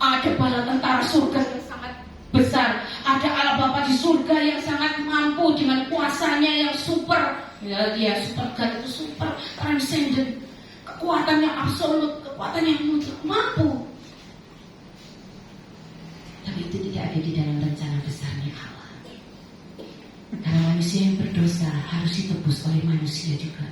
Ada bala tentara surga yang sangat besar, ada Allah Bapa di surga yang sangat mampu dengan kuasanya yang super. Ya, dia super God, itu super transcendent, kekuatan yang absolut, kekuatan yang mutlak, mampu. Tapi itu tidak ada di dalam rencana besarnya Allah. Karena manusia yang berdosa harus ditebus oleh manusia juga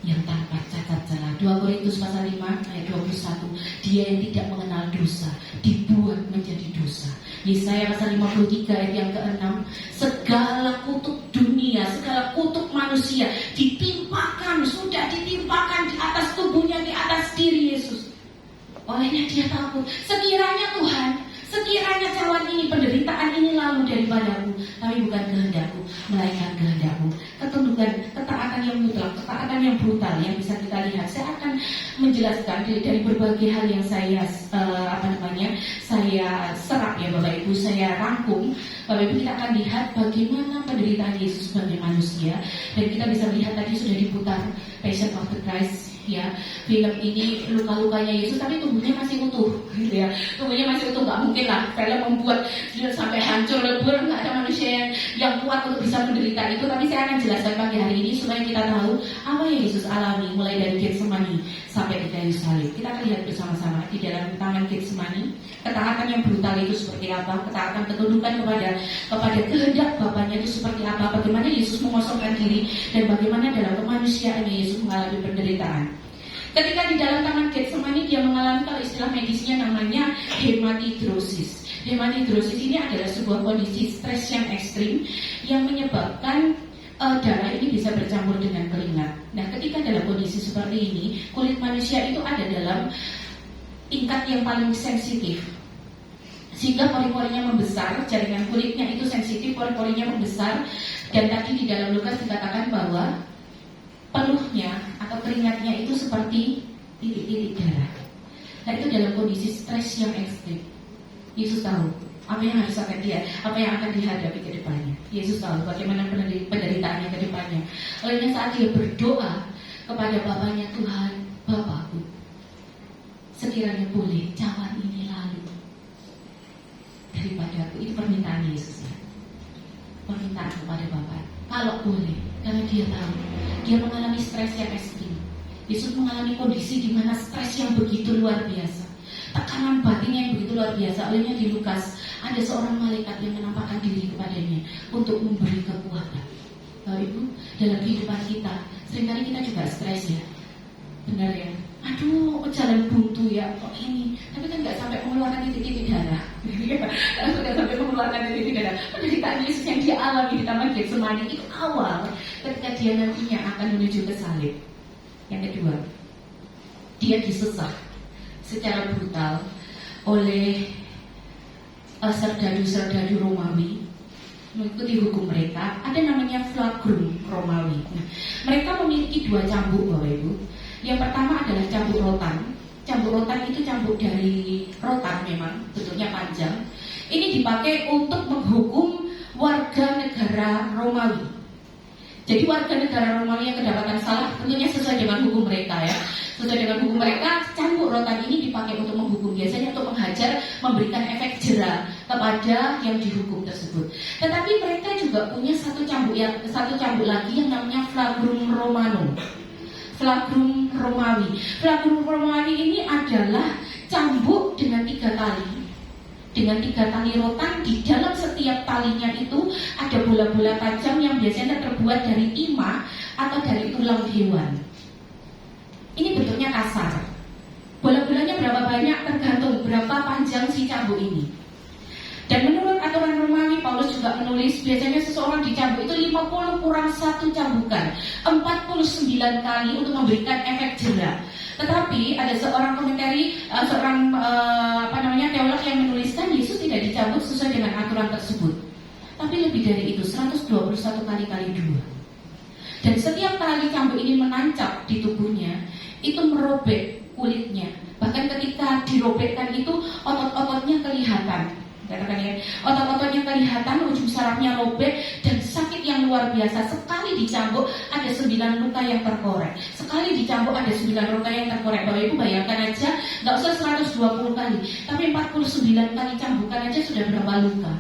yang tanpa cacat celah. 2 Korintus pasal 5 ayat 21, "Dia yang tidak mengenal dosa dibuat menjadi dosa." Yesaya pasal 53 ayat yang ke-6, "Segala kutuk dunia, segala kutuk manusia ditimpakan, sudah ditimpakan di atas tubuhnya, di atas diri Yesus. Olehnya dia takut. Sekiranya Tuhan, sekiranya cawan ini, penderitaan ini lalu daripadaku, tapi bukan kehendak-Ku, melainkan kehendak-Mu." Ketundukan, ketaatan yang mutlak, ketaatan yang brutal yang bisa kita lihat. Saya akan menjelaskan dari berbagai hal yang saya saya serap ya Bapak Ibu, saya rangkum. Bapak Ibu, kita akan lihat bagaimana penderitaan Yesus sebagai manusia, dan kita bisa lihat tadi sudah diputar Passion of the Christ ya, film ini luka-lukanya Yesus tapi tubuhnya masih utuh gitu ya, tubuhnya masih utuh. Gak mungkin lah film membuat dia sampai hancur lebur, gak ada manusia yang kuat untuk bisa menderita itu. Tapi saya akan jelaskan pagi hari ini supaya kita tahu apa yang Yesus alami mulai dari Getsemani sampai di kayu salib. Kita akan lihat bersama-sama di dalam taman Getsemani, ketaatan yang brutal itu seperti apa, ketaatan ketundukan kepada kehendak Bapaknya itu seperti apa, bagaimana Yesus mengosongkan diri, dan bagaimana dalam kemanusiaannya Yesus mengalami penderitaan. Ketika di dalam taman Getsemani dia mengalami, kalau istilah medisnya namanya hematidrosis. Hematidrosis ini adalah sebuah kondisi stres yang ekstrim yang menyebabkan darah ini bisa bercampur dengan keringat. Nah, ketika dalam kondisi seperti ini, kulit manusia itu ada dalam tingkat yang paling sensitif, sehingga pori-porinya membesar, jaringan kulitnya itu sensitif, pori-porinya membesar. Dan tadi di dalam Lukas dikatakan bahwa peluhnya atau keringatnya itu seperti titik-titik darah. Nah, itu dalam kondisi stres yang ekstrim. Yesus tahu apa yang harus apa yang akan dihadapi ke depannya. Yesus tahu bagaimana penderitaannya ke depannya. Olehnya saat dia berdoa kepada Bapaknya, "Tuhan, Bapakku, sekiranya boleh cawan ini lalu." diri padaku. Itu permintaan Yesus ya. Permintaan kepada Bapa. Kalau boleh, karena dia tahu dia mengalami stres yang ekstrim. Yesus mengalami kondisi di mana stres yang begitu luar biasa, tekanan batin yang begitu luar biasa. Olehnya di Lukas ada seorang malaikat yang menampakkan diri kepadanya untuk memberi kekuatan. Bapak Ibu, dalam kehidupan kita seringkali kita juga stres ya, benar ya. Aduh, jalan buntu ya, kok ini. Tapi kan nggak sampai mengeluarkan titik-titik darah. Nggak sampai mengeluarkan titik-titik darah. Penderitaan Yesus yang dia alami di Taman Getsemani itu awal ketika dia nantinya akan menuju ke salib. Yang kedua, dia disesah secara brutal oleh serdadu-serdadu Romawi mengikuti hukum mereka. Ada namanya flagrum Romawi. Nah, mereka memiliki dua cambuk, Bapak Ibu. Yang pertama adalah cambuk rotan. Cambuk rotan itu cambuk dari rotan, memang bentuknya panjang. Ini dipakai untuk menghukum warga negara Romawi. Jadi warga negara Romawi yang kedapatan salah tentunya sesuai dengan hukum mereka ya. Sesuai dengan hukum mereka, cambuk rotan ini dipakai untuk menghukum, biasanya untuk menghajar, memberikan efek jera kepada yang dihukum tersebut. Tetapi mereka juga punya satu cambuk lagi yang namanya flagrum Romanum. Flagrum Romawi. Flagrum Romawi ini adalah cambuk dengan 3 tali. Dengan 3 tali rotan, di dalam setiap talinya itu ada bola-bola tajam yang biasanya terbuat dari timah atau dari tulang hewan. Ini bentuknya kasar. Bola-bolanya berapa banyak tergantung berapa panjang si cambuk ini. Dan menurut aturan Romawi, Paulus juga menulis biasanya seseorang dicambuk itu 50 kurang 1 cambukan, 49 kali untuk memberikan efek jera. Tetapi ada seorang teolog yang menuliskan Yesus tidak dicambuk sesuai dengan aturan tersebut, tapi lebih dari itu, 121 kali kali 2. Dan setiap kali cambuk ini menancap di tubuhnya, itu merobek kulitnya. Bahkan ketika dirobekkan itu otot-ototnya kelihatan. Otot-ototnya kelihatan, ujung sarafnya robek dan sakit yang luar biasa. Sekali dicambuk ada 9 luka yang terkorek. Sekali dicambuk ada 9 luka yang terkorek. Bapak Ibu bayangkan aja, nggak usah 120 kali, tapi 49 kali cambukan aja sudah berapa luka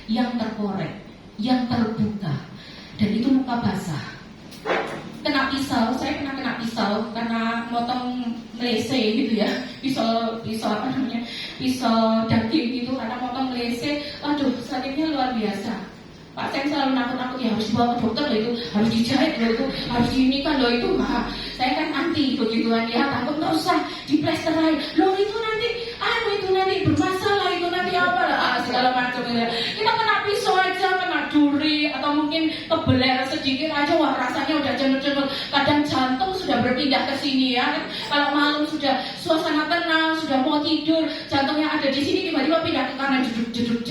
yang terkorek, yang terbuka. Dan itu luka basah. Kena pisau, saya pernah kena pisau karena motong melese gitu ya, pisau daging gitu, karena motong melese. Aduh, sakitnya luar biasa. Pak saya selalu nakut-nakut ya, harus dibawa ke dokter loh itu, harus dijahit loh itu, harus diinikan loh itu. Saya kan anti begituan ya, takut nggak usah diplesterin. Loh itu nanti bermasalah, itu nanti apa lah, segala macam ya. Kita kena pisau aja, kena duri atau mungkin kebeler sedikit aja, wah rasanya udah cenut-cenut. Kadang jantung sudah berpindah ke sini ya. Kalau malam sudah suasana tenang, sudah mau tidur, jantungnya ada di sini tiba-tiba pindah ke kanan, jeduk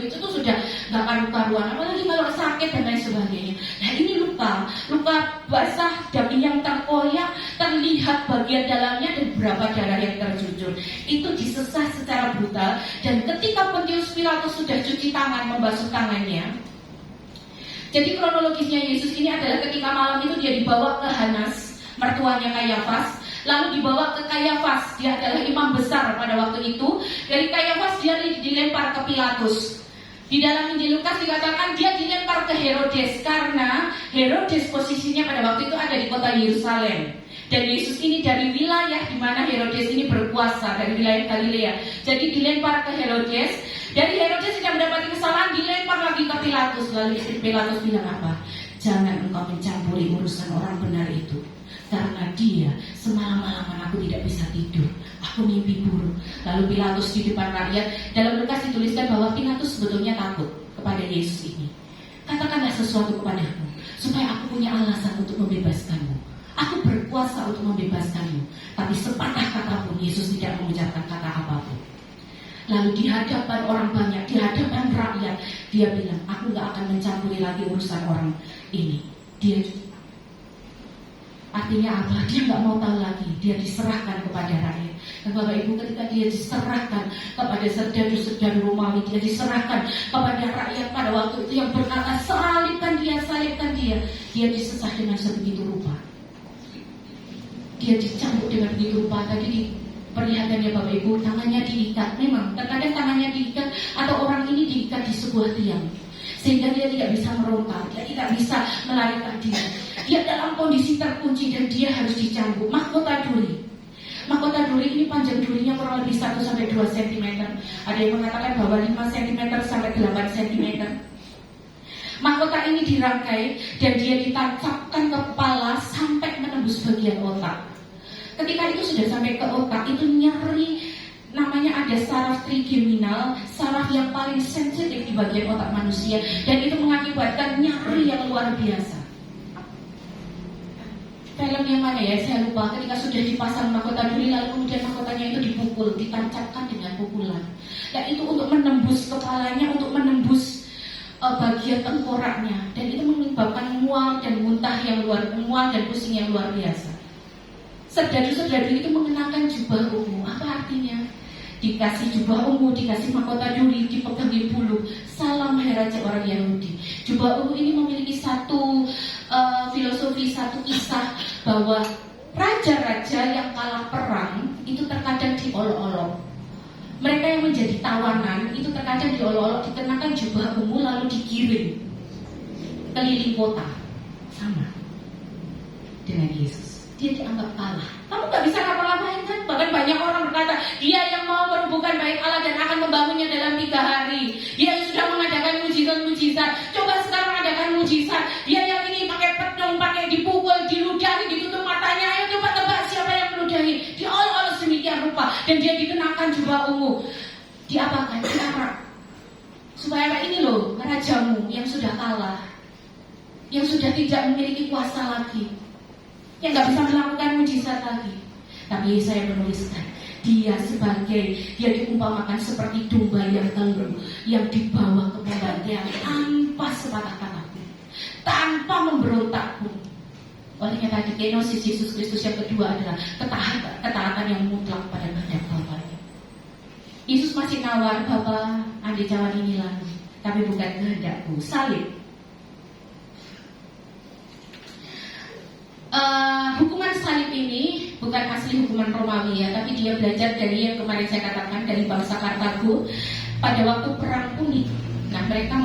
itu tuh sudah nggak karu-karuan. Apalagi kalau sakit dan lain sebagainya. Nah ini luka basah, daging yang terkoyak, terlihat bagian dalamnya dan berapa darah yang terjujur. Itu disesah secara brutal. Dan ketika Pontius Pilatus sudah cuci tangan, membasuh tangannya. Jadi kronologisnya Yesus ini adalah ketika malam itu dia dibawa ke Hanas, mertuanya Kayafas. Lalu dibawa ke Kayafas, dia adalah imam besar pada waktu itu. Dari Kayafas dia dilempar ke Pilatus. Di dalam Injil Lukas dikatakan dia dilempar ke Herodes, karena Herodes posisinya pada waktu itu ada di kota Yerusalem. Dan Yesus ini dari wilayah di mana Herodes ini berkuasa, dari wilayah Galilea. Jadi dilempar ke Herodes. Dari Herodes tidak mendapati kesalahan, dilempar lagi ke Pilatus. Lalu istri Pilatus bilang apa? Jangan engkau mencampuri urusan orang benar itu, karena dia semalam-malaman aku tidak bisa tidur, aku mimpi buruk. Lalu Pilatus di depan rakyat, dalam Lukas dituliskan bahwa Pilatus sebetulnya takut kepada Yesus ini. Katakanlah sesuatu kepadaku, supaya aku punya alasan untuk membebaskanmu. Aku berkuasa untuk membebaskanmu. Tapi sepatah kata pun Yesus tidak mengucapkan kata apapun. Lalu di hadapan orang banyak, di hadapan rakyat, dia bilang, aku gak akan mencampuri lagi urusan orang ini. Artinya apa? Dia gak mau tahu lagi. Dia diserahkan kepada rakyat. Dan Bapak Ibu, ketika dia diserahkan kepada serdadu-serdadu Romawi, dia diserahkan kepada rakyat pada waktu itu yang berkata, salibkan dia, dia disesah dengan sebegitu rupa. Dia dicambuk dengan begitu rupa. Tadi Perlihatannya Bapak Ibu, tangannya diikat. Memang terkadang tangannya diikat atau orang ini diikat di sebuah tiang, sehingga dia tidak bisa meronta, dia tidak bisa melarikan diri. Dia dalam kondisi terkunci dan dia harus dicambuk. Mahkota duri. Mahkota duri ini panjang durinya kurang lebih 1-2 cm. Ada yang mengatakan bahwa 5 cm sampai 8 cm. Mahkota ini dirangkai dan dia ditancapkan ke kepala sampai menembus bagian otak. Ketika itu sudah sampai ke otak, itu nyeri. Namanya ada saraf trigeminal, saraf yang paling sensitif di bagian otak manusia, dan itu mengakibatkan nyeri yang luar biasa. Film yang mana ya, saya lupa. Ketika sudah dipasang mahkota duri, lalu kemudian mahkotanya itu dipukul, ditancapkan dengan pukulan. Dan itu untuk menembus kepalanya, untuk menembus bagian tengkoraknya, dan itu menyebabkan mual dan mual dan pusing yang luar biasa. Serdadu-serdadu itu mengenakan jubah ungu. Apa artinya? Dikasih jubah ungu, dikasih mahkota duri, dipegangin bulu. Salam hai raja orang Yahudi. Jubah ungu ini memiliki satu filosofi, satu kisah bahwa raja-raja yang kalah perang itu terkadang diolok-olok. Mereka yang menjadi tawanan itu terkadang diolok-olok, dikenakan jubah ungu lalu digiring keliling kota. Sama dengan Yesus, dia dianggap kalah. Kamu gak bisa ngapa-ngapain kan? Bahkan banyak orang berkata, dia yang mau merubuhkan bait Allah dan akan membangunnya dalam 3 hari. Dia yang sudah mengadakan mujizat-mujizat. Coba sekarang adakan mujizat. Dia yang ini pakai pedang, pakai dipukul, diludahi, ditutup matanya. Ayo coba tebak siapa yang meludahi. Diolok-olok sedemikian rupa. Dan dia dikenakan jubah ungu. Diapakan? Diarak. Supaya apa? Ini loh, rajamu yang sudah kalah, yang sudah tidak memiliki kuasa lagi, yang gak bisa melakukan mujizat lagi. Tapi saya menuliskan, dia diumpamakan seperti domba yang teluh, yang dibawa ke pembantaian tanpa sepatah kata pun, tanpa memberontak pun. Olehnya tadi kenosis Yesus Kristus yang kedua adalah ketaatan yang mutlak pada kehendak Bapaknya. Yesus masih nawar, Bapa, andai cawan ini lalu, tapi bukan kehendakku. Salib. Hukuman salib ini bukan asli hukuman Romawi ya, tapi dia belajar dari yang kemarin saya katakan dari bangsa Kartago pada waktu perang Punik. Nah, mereka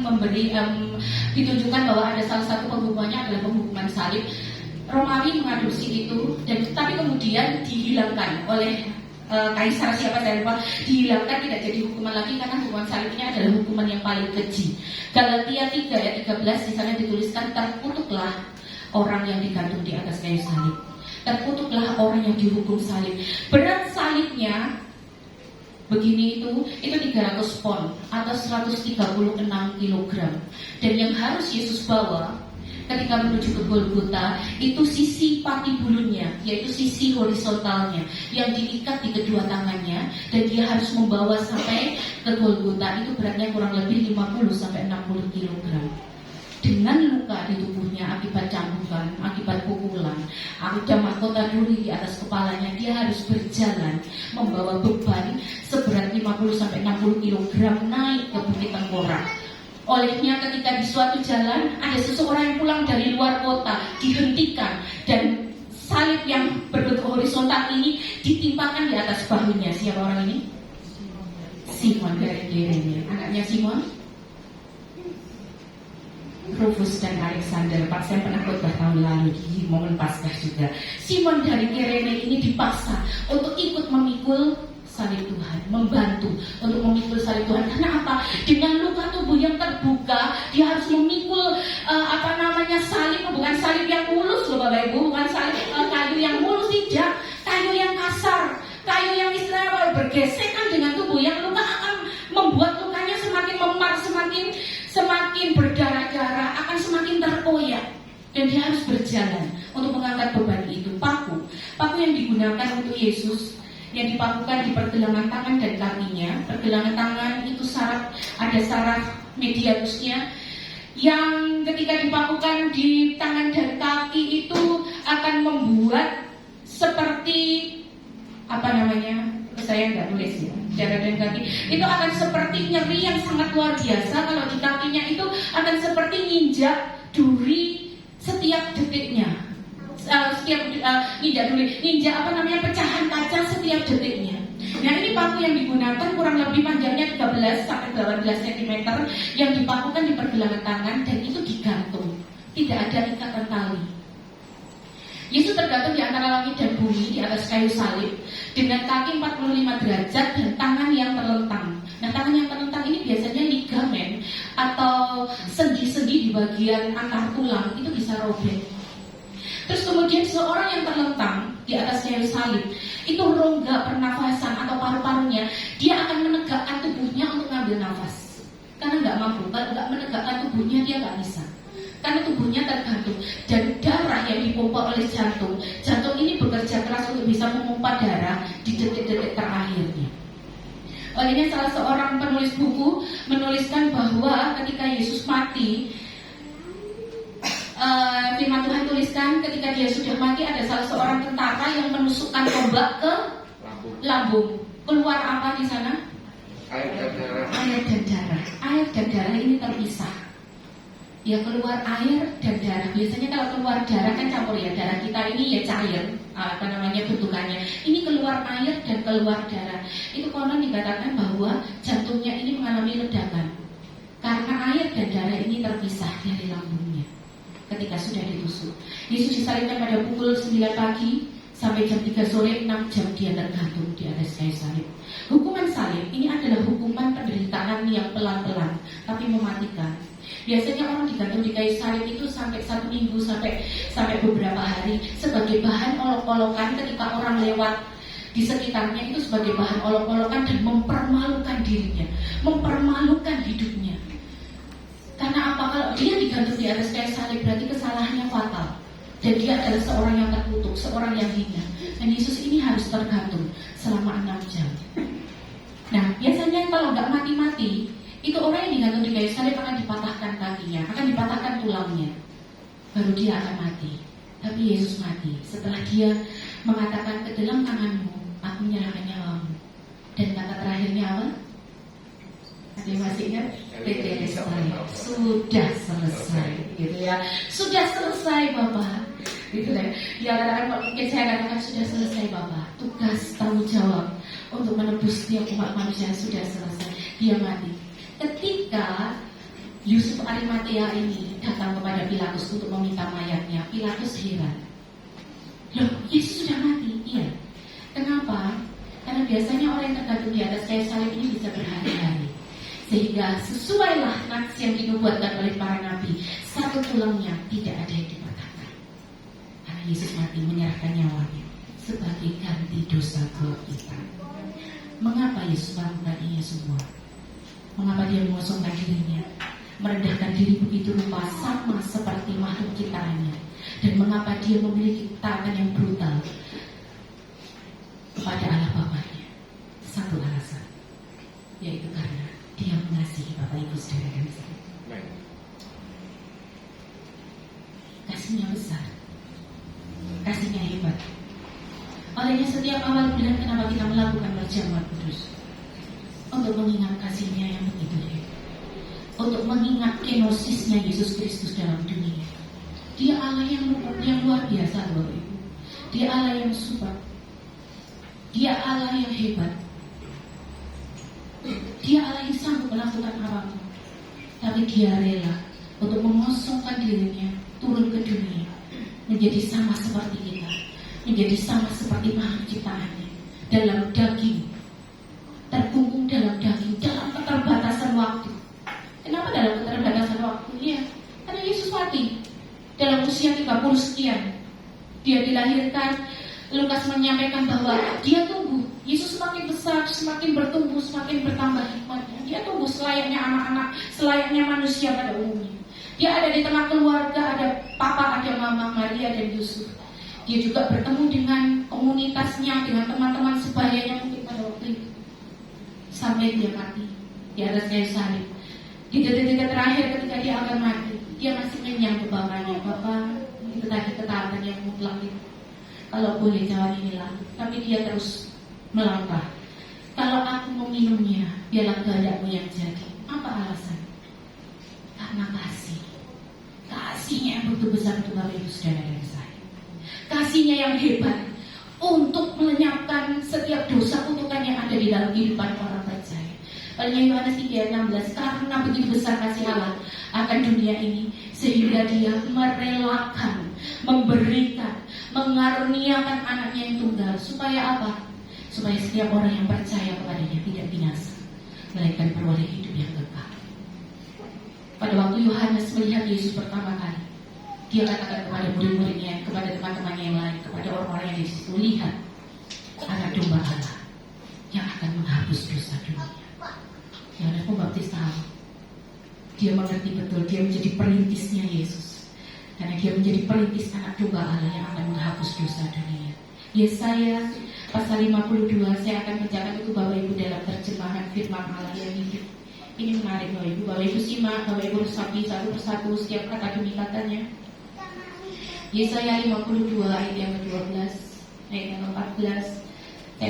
memberi ditunjukkan bahwa ada salah satu penghukumannya adalah penghukuman salib. Romawi mengadopsi itu, dan tapi kemudian dihilangkan oleh kaisar siapa saya lupa, dihilangkan, tidak jadi hukuman lagi karena hukuman salib ini adalah hukuman yang paling keji. Galatia 3 ayat 13 di sana dituliskan, terkutuklah orang yang digantung di atas kayu salib. Terkutuklah orang yang dihukum salib. Berat salibnya begini itu 300 pon atau 136 kg. Dan yang harus Yesus bawa ketika menuju ke Golgota itu sisi patibulunnya, yaitu sisi horizontalnya yang diikat di kedua tangannya, dan dia harus membawa sampai ke Golgota. Itu beratnya kurang lebih 50-60 kg. Dengan luka di tubuhnya akibat cambukan, akibat pukulan, akibat mahkota duri di atas kepalanya, dia harus berjalan membawa beban seberat 50-60 kg naik ke Bukit Tengkorak. Olehnya ketika di suatu jalan ada seseorang yang pulang dari luar kota, dihentikan, dan salib yang berbentuk horizontal ini ditimpakan di atas bahunya. Siapa orang ini? Simon dari Kirene, anaknya Simon, Rufus dan Alexander. Pak, saya pernah khotbah tahun lalu di momen Paskah juga. Simon dari Kirene ini dipaksa untuk ikut memikul salib Tuhan, membantu untuk memikul salib Tuhan. Karena apa? Dengan luka tubuh yang terbuka, dia harus memikul salib, bukan salib yang mulus loh Bapak Ibu, bukan salib kayu yang mulus, tidak, kayu yang kasar, kayu yang istilahnya bergesekan dengan tubuh, yang luka akan membuat lukanya semakin memar, semakin berdarah-darah, akan semakin terkoyak. Dan dia harus berjalan untuk mengangkat beban itu. Paku yang digunakan untuk Yesus, yang dipakukan di pergelangan tangan dan kakinya. Pergelangan tangan itu ada saraf mediatusnya, yang ketika dipakukan di tangan dan kaki itu akan membuat seperti saya nggak nulis ya, dada dan kaki itu akan seperti nyeri yang sangat luar biasa. Kalau di kakinya itu akan seperti nginjak duri setiap detiknya, setiap ninja apa namanya pecahan kaca setiap detiknya. Nah ini paku yang digunakan kurang lebih panjangnya 13 sampai 18 cm yang dipakukan di pergelangan tangan dan itu digantung, tidak ada ikatan tali. Yesus tergantung di antara langit dan bumi di atas kayu salib dengan kaki 45 derajat dan tangan yang terlentang. Nah tangan yang terlentang ini biasanya ligamen atau sendi-sendi di bagian akar tulang itu bisa robek. Terus kemudian seorang yang terlentang di atas kayu salib itu rongga pernafasan atau paru-parunya, dia akan menegakkan tubuhnya untuk mengambil nafas. Karena nggak mampu, kalau nggak menegakkan tubuhnya dia nggak bisa. Karena tubuhnya tergantung dan darah yang dipompa oleh jantung. Jantung ini bekerja keras untuk bisa memompa darah di detik-detik terakhirnya. Olehnya salah seorang penulis buku menuliskan bahwa ketika Yesus mati, firman Tuhan tuliskan ketika dia sudah mati ada salah seorang tentara yang menusukkan tombak ke lambung. Keluar apa di sana? Air dan darah. Air dan darah. Air dan darah ini terpisah. Ya keluar air dan darah. Biasanya kalau keluar darah kan campur ya. Darah kita ini ya cair, apa namanya bentukannya. Ini keluar air dan keluar darah. Itu konon dikatakan bahwa jantungnya ini mengalami ledakan karena air dan darah ini terpisah dari lambungnya ketika sudah ditusuk. Yesus disalibkan pada pukul 9 pagi sampai jam 3 sore, 6 jam dia tergantung di atas kayu salib. Hukuman salib ini adalah hukuman penderitaan yang pelan-pelan tapi mematikan. Biasanya orang digantung di kayu salib itu sampai 1 minggu sampai beberapa hari sebagai bahan olok-olokan ketika orang lewat di sekitarnya, itu sebagai bahan olok-olokan dan mempermalukan dirinya, mempermalukan hidupnya. Karena apa? Kalau dia digantung di atas kayu salib berarti kesalahannya fatal dan dia adalah seorang yang terkutuk, seorang yang hina. Dan Yesus ini harus tergantung selama 6 jam. Nah biasanya kalau nggak mati-mati, itu orang yang digantung di kayu salib akan dipatahkan kakinya, akan dipatahkan tulangnya, baru dia akan mati. Tapi Yesus mati setelah dia mengatakan, ke dalam tanganmu aku menyerahkan nyawamu. Dan kata terakhirnya apa? Ada yang masih ingat? Sudah selesai, gitu ya. Sudah selesai Bapak. Gitu ya. Ya kadang-kadang mungkin saya katakan sudah selesai Bapak. Tugas tanggung jawab untuk menebus setiap umat manusia sudah selesai. Dia mati. Ketika Yusuf Arimatea ini datang kepada Pilatus untuk meminta mayatnya, Pilatus heran. Loh, Yesus sudah mati? Iya. Kenapa? Karena biasanya orang yang tergantung di atas kayu salib ini bisa berhari-hari. Sehingga sesuailah nats yang dinubuatkan oleh para nabi, satu tulangnya tidak ada yang dipatahkan. Karena Yesus mati menyerahkan nyawanya sebagai ganti dosa kita. Mengapa Yesus melakukan ini semua? Mengapa dia mengosongkan dirinya, merendahkan diri begitu rupa sama seperti makhluk ciptaannya? Dan mengapa dia memiliki tangan yang brutal kepada Allah Bapaknya? Satu alasan, yaitu karena dia mengasihi Bapak Ibu Saudara dan saya. Kasihnya besar, kasihnya hebat. Olehnya setiap awal bulan kenapa kita melakukan perjamuan kudus? Untuk mengingat kasihnya yang begitu hebat, untuk mengingat kenosisnya Yesus Kristus dalam dunia. Dia Allah yang luar biasa, Bapak Ibu. Dia Allah yang super. Dia Allah yang hebat. Dia Allah yang sanggup melakukan apapun. Tapi dia rela untuk mengosongkan dirinya, turun ke dunia, menjadi sama seperti kita, menjadi sama seperti makhluk ciptaannya, dalam daging, terkungkung dalam daging, dalam keterbatasan waktu. Kenapa dalam keterbatasan waktu? Iya, karena Yesus mati dalam usia 30 sekian. Dia dilahirkan. Lukas menyampaikan bahwa dia tumbuh. Yesus semakin besar, semakin bertumbuh, semakin bertambah hikmatnya. Dia tumbuh selayaknya anak-anak, selayaknya manusia pada umumnya. Dia ada di tengah keluarga, ada papa, ada mama, Maria dan Yusuf. Dia juga bertemu dengan komunitasnya, dengan teman-teman sebayanya mungkin pada waktu itu. Sampai dia mati di atas kayu salib. Di detik-detik terakhir ketika dia akan mati, dia masih menyampaikan ke bapaknya, Bapak, itu tadi ketaatan yang mutlak itu. Kalau boleh jangan inilah, tapi dia terus melangkah. Kalau aku meminumnya, biarlah kehendakmu yang jadi. Apa alasan? Karena kasih. Kasihnya yang begitu besar untuk Bapak Ibu Saudara dan saya. kasihnya yang hebat untuk melenyapkan setiap dosa kutukan yang ada di dalam kehidupan orang percaya. Palingnya Yohanes 3:16, karena begitu besar kasih Allah akan dunia ini sehingga dia merelakan, memberikan, mengaruniakan anaknya yang tunggal. Supaya apa? Supaya setiap orang yang percaya kepadanya tidak binasa, melainkan beroleh hidup yang kekal. Pada waktu Yohanes melihat Yesus pertama kali, dia katakan kepada murid-muridnya, kepada teman-temannya yang lain, kepada orang-orang yang di situ, lihat anak domba Allah yang akan menghapus dosa dunia. Yohanes Pembaptis tahu, dia mengerti betul, dia menjadi perintisnya Yesus, karena dia menjadi perintis anak domba Allah yang akan menghapus dosa dunia. Yesaya pasal 52, saya akan bacakan itu Bapak Ibu dalam terjemahan firman Allah yang hidup. Ini menarik Bapak Ibu. Bapak Ibu simak, Bapak Ibu resapi satu persatu setiap kata demi katanya. Yesaya 52 ayat yang ke-12, ayat yang ke-14. Saya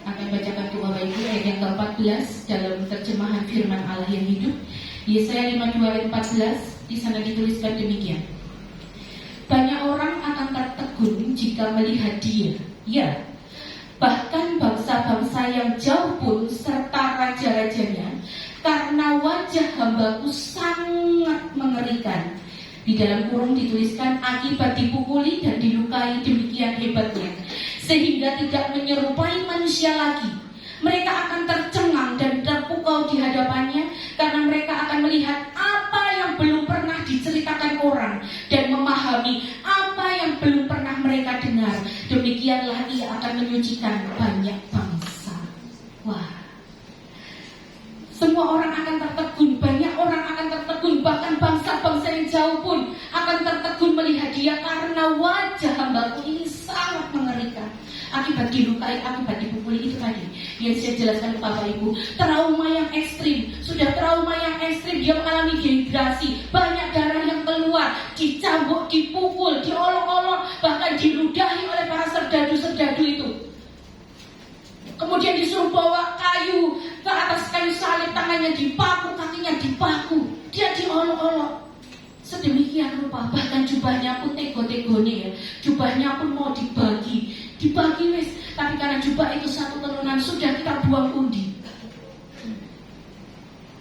akan bacakan ke Bapak Ibu ayat yang ke-14 dalam terjemahan firman Allah yang hidup. Yesaya 52 ayat 14, di sana dituliskan demikian. Banyak orang akan tertegun jika melihat dia. Ya, bahkan bangsa-bangsa yang jauh pun serta raja-rajanya, karena wajah hambaku sangat mengerikan. Di dalam kurung dituliskan akibat dipukuli dan dilukai demikian hebatnya, sehingga tidak menyerupai manusia lagi. Mereka akan tercengang dan terpukau di hadapannya, karena mereka akan melihat apa yang belum pernah diceritakan orang dan memahami apa yang belum pernah mereka dengar. Demikianlah ia akan menyucikan banyak bangsa. Wah, semua orang akan tertegun, banyak orang akan tertegun, bahkan bangsa-bangsa yang jauh pun akan tertegun melihat dia, karena wajah hambaku ini sangat mengerikan. Akibat dilukai, akibat dipukuli, itu tadi yang saya jelaskan ke Bapak Ibu. Trauma yang ekstrim, sudah trauma yang ekstrim, dia mengalami dehidrasi, banyak darah yang keluar, dicambuk, dipukul, diolok-olok, bahkan diludahi oleh para serdadu-serdadu itu. Kemudian disuruh bawa kayu ke atas kayu salib, tangannya dipaku, kakinya dipaku, dia diolok-olok. Sedemikian rupa, bahkan jubahnya pun tego-tegonya ya, jubahnya pun mau dibagi wis. Tapi karena jubah itu satu tenunan, sudah kita buang undi.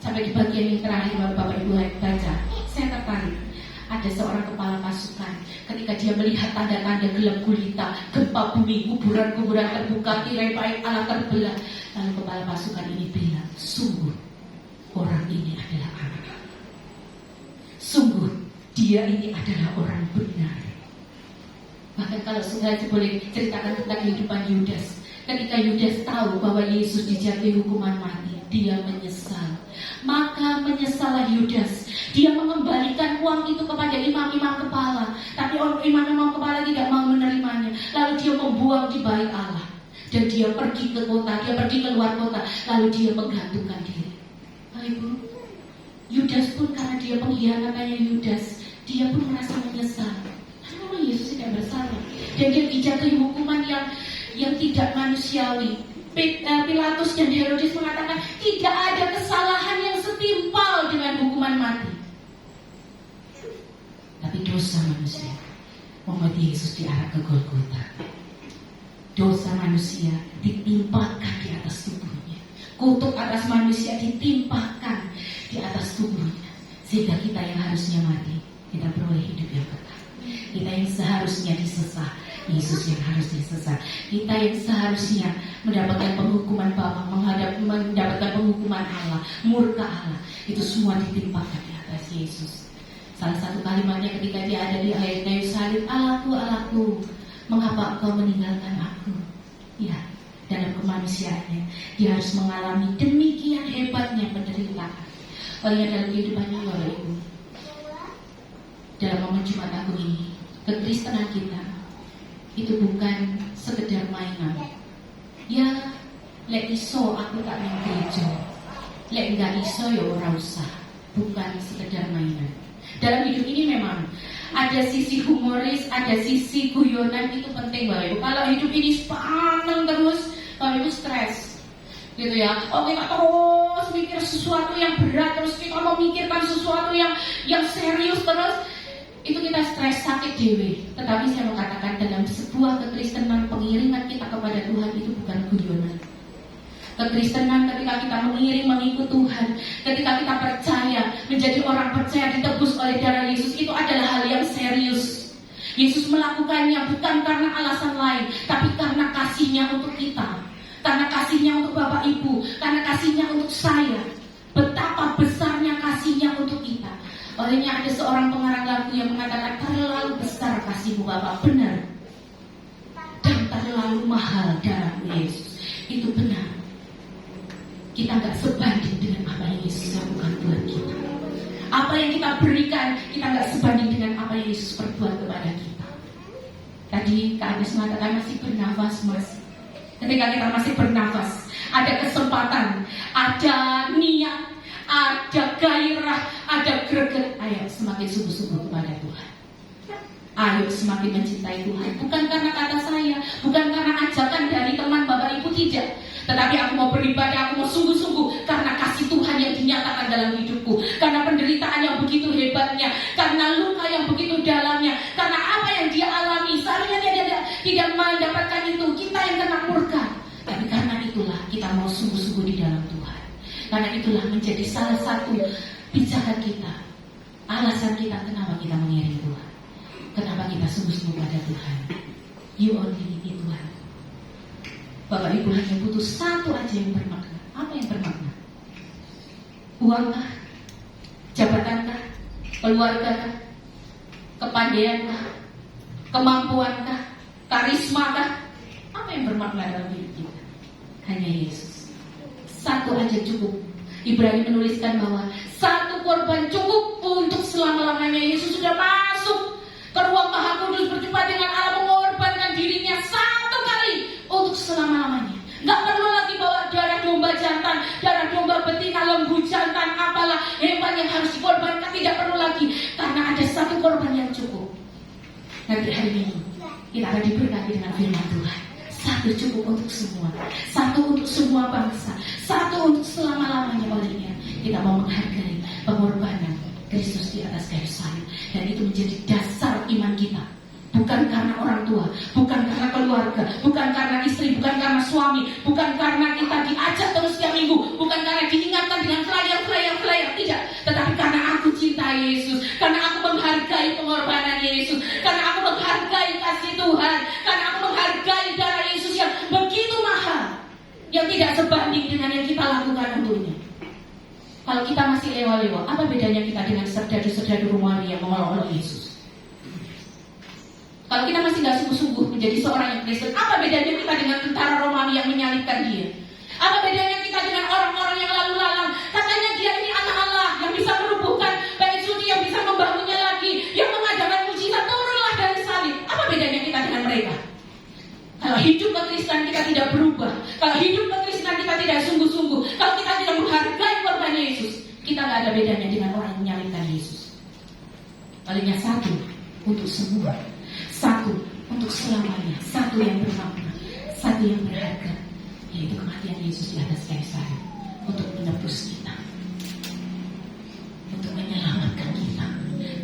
Sampai di bagian yang terakhir, Bapak Ibu baca, saya tertarik. Ada seorang kepala pasukan, ketika dia melihat tanda-tanda gelap gulita, gempa bumi, kuburan-kuburan terbuka, tirai parit Allah terbelah, lalu kepala pasukan ini bilang, sungguh orang ini adalah anak Allah. Sungguh dia ini adalah orang benar. Bahkan kalau saya boleh ceritakan tentang kehidupan Yudas, ketika Yudas tahu bahwa Yesus dijatuhi hukuman mati, dia menyesal. Maka menyesallah Yudas. Dia mengembalikan uang itu kepada imam-imam kepala, tapi imam-imam kepala tidak mau menerimanya. Lalu dia membuang di bait Allah, dan dia pergi ke kota, dia pergi ke luar kota, lalu dia menggantungkan diri. Ibu, Yudas pun karena dia pengkhianatannya Yudas, dia pun merasa menyesal. Karena Yesus tidak bersalah, dan dia dijatuhi hukuman yang tidak manusiawi. Pilatus dan Herodes mengatakan tidak ada kesalahan yang setimpal dengan hukuman mati. Tapi dosa manusia membuat Yesus diarak ke Golgota. Dosa manusia ditimpakan di atas tubuhnya, kutuk atas manusia ditimpakan di atas tubuhnya, sehingga kita yang harusnya mati, kita beroleh hidup yang kekal. Kita yang seharusnya disesat, Yesus yang harus disesat. Kita yang seharusnya mendapatkan penghukuman Bapa, mendapatkan penghukuman Allah, murka Allah, itu semua ditimpakan di atas Yesus. Salah satu kalimatnya ketika dia ada di ayat kayu salib, Allahku, Allahku, mengapa engkau meninggalkan aku? Ya, dalam kemanusiaannya dia harus mengalami demikian hebatnya penderitaan. Oleh dalam kehidupannya Bapak Ibu, dalam momen Jumat Agung ini, kekristenan kita itu bukan sekedar mainan. Ya, lek iso aku tak main gereja, lek enggak iso ya ora usah. Bukan sekedar mainan. Dalam hidup ini memang ada sisi humoris, ada sisi guyonan, itu penting Bapak Ibu. Kalau hidup ini sepaneng terus, Bapak Ibu stres, gitu ya. Oh, kita terus mikir sesuatu yang berat, terus kita memikirkan sesuatu yang serius terus. itu kita stres, sakit dewe. Tetapi saya mau katakan dalam sebuah kekristenan, pengiringan kita kepada Tuhan itu bukan guyonan. Kekristenan ketika kita mengiring, mengikut Tuhan, ketika kita percaya, menjadi orang percaya, ditebus oleh darah Yesus, itu adalah hal yang serius. Yesus melakukannya bukan karena alasan lain, tapi karena kasihnya untuk kita, karena kasihnya untuk Bapak Ibu, karena kasihnya untuk saya. Betapa besarnya kasihnya untuk kita. Olehnya ada seorang pengarang lagu yang mengatakan, terlalu besar kasihmu Bapak, benar. Dan terlalu mahal darah Yesus, itu benar. Kita gak sebanding dengan apa yang Yesus lakukan buat kita. Apa yang kita berikan, kita gak sebanding dengan apa yang Yesus perbuat kepada kita. Tadi Kak Agnes mengatakan masih bernafas, Mas. Ketika kita masih bernafas, ada kesempatan, ada niat, ada gairah, ada greget. Ayo semakin sungguh-sungguh kepada Tuhan. Ayo semakin mencintai Tuhan. Bukan karena kata saya, bukan karena ajakan dari teman Bapak Ibu, tidak. Tetapi aku mau beribadah, aku mau sungguh-sungguh karena kasih Tuhan yang dinyatakan dalam hidupku, karena penderitaan yang begitu hebatnya, karena luka yang begitu dalamnya, karena apa yang dia alami. Seharusnya dia tidak mendapatkan itu, kita yang kena murka. Tapi karena itulah kita mau sungguh-sungguh di dalam Tuhan. Karena itulah menjadi salah satu pijakan kita, alasan kita kenapa kita mengiring Tuhan, kenapa kita sungguh-sungguh pada Tuhan. You only need Tuhan. Bapak Ibu hanya butuh satu aja yang bermakna. Apa yang bermakna? Uangkah? Jabatankah? Keluargakah? Kepandaiankah? Kemampuankah? Karismakah? Apa yang bermakna dalam hidup kita? Hanya Yesus. Satu aja cukup. Ibrani menuliskan bahwa satu korban cukup untuk selama-lamanya. Yesus sudah masuk ke ruang Maha Kudus berjumpa dengan Allah, mengorbankan dirinya satu kali untuk selama-lamanya. Gak perlu lagi bawa darah domba jantan, darah domba betina, lembu jantan, apalah hewan yang harus dikorbankan. Tidak perlu lagi, karena ada satu korban yang cukup. Nanti hari ini kita akan diberkati dengan firman Tuhan. Satu cukup untuk semua, satu untuk semua bangsa, satu untuk selama-lamanya. Olehnya kita mau menghargai pengorbanan Kristus di atas kayu salib, dan itu menjadi dasar iman kita. Bukan karena orang tua, bukan karena keluarga, bukan karena istri, bukan karena suami, bukan karena kita diajak terus setiap minggu, bukan karena diingatkan dengan flyer, tidak. Tetapi karena aku cinta Yesus, karena aku menghargai pengorbanan Yesus, karena aku menghargai kasih Tuhan, karena aku menghargai darah Yesus yang begitu mahal, yang tidak sebanding dengan yang kita lakukan untuknya. Kalau kita masih lewa-lewa, apa bedanya kita dengan serdadu-serdadu Romawi yang mengolok-olok Yesus? Kalau kita masih gak sungguh-sungguh menjadi seorang yang Kristen, apa bedanya kita dengan tentara Romawi yang menyalibkan dia? Apa bedanya kita dengan orang-orang yang lalu lalang? Katanya dia ini anak Allah yang bisa merubuhkan bait suci, yang bisa membangunnya lagi, yang mengadakan mujizat, turunlah dari salib. Apa bedanya kita dengan mereka? Kalau hidup kekristenan kita tidak berubah, kalau hidup kekristenan kita tidak sungguh-sungguh, kalau kita tidak menghargai korban Yesus, kita gak ada bedanya dengan orang yang menyalibkan Yesus. Palingnya satu untuk semua, satu untuk selamanya, satu yang bermakna, satu yang berharga, yaitu kematian Yesus di atas kayu salib untuk menebus kita, untuk menyelamatkan kita.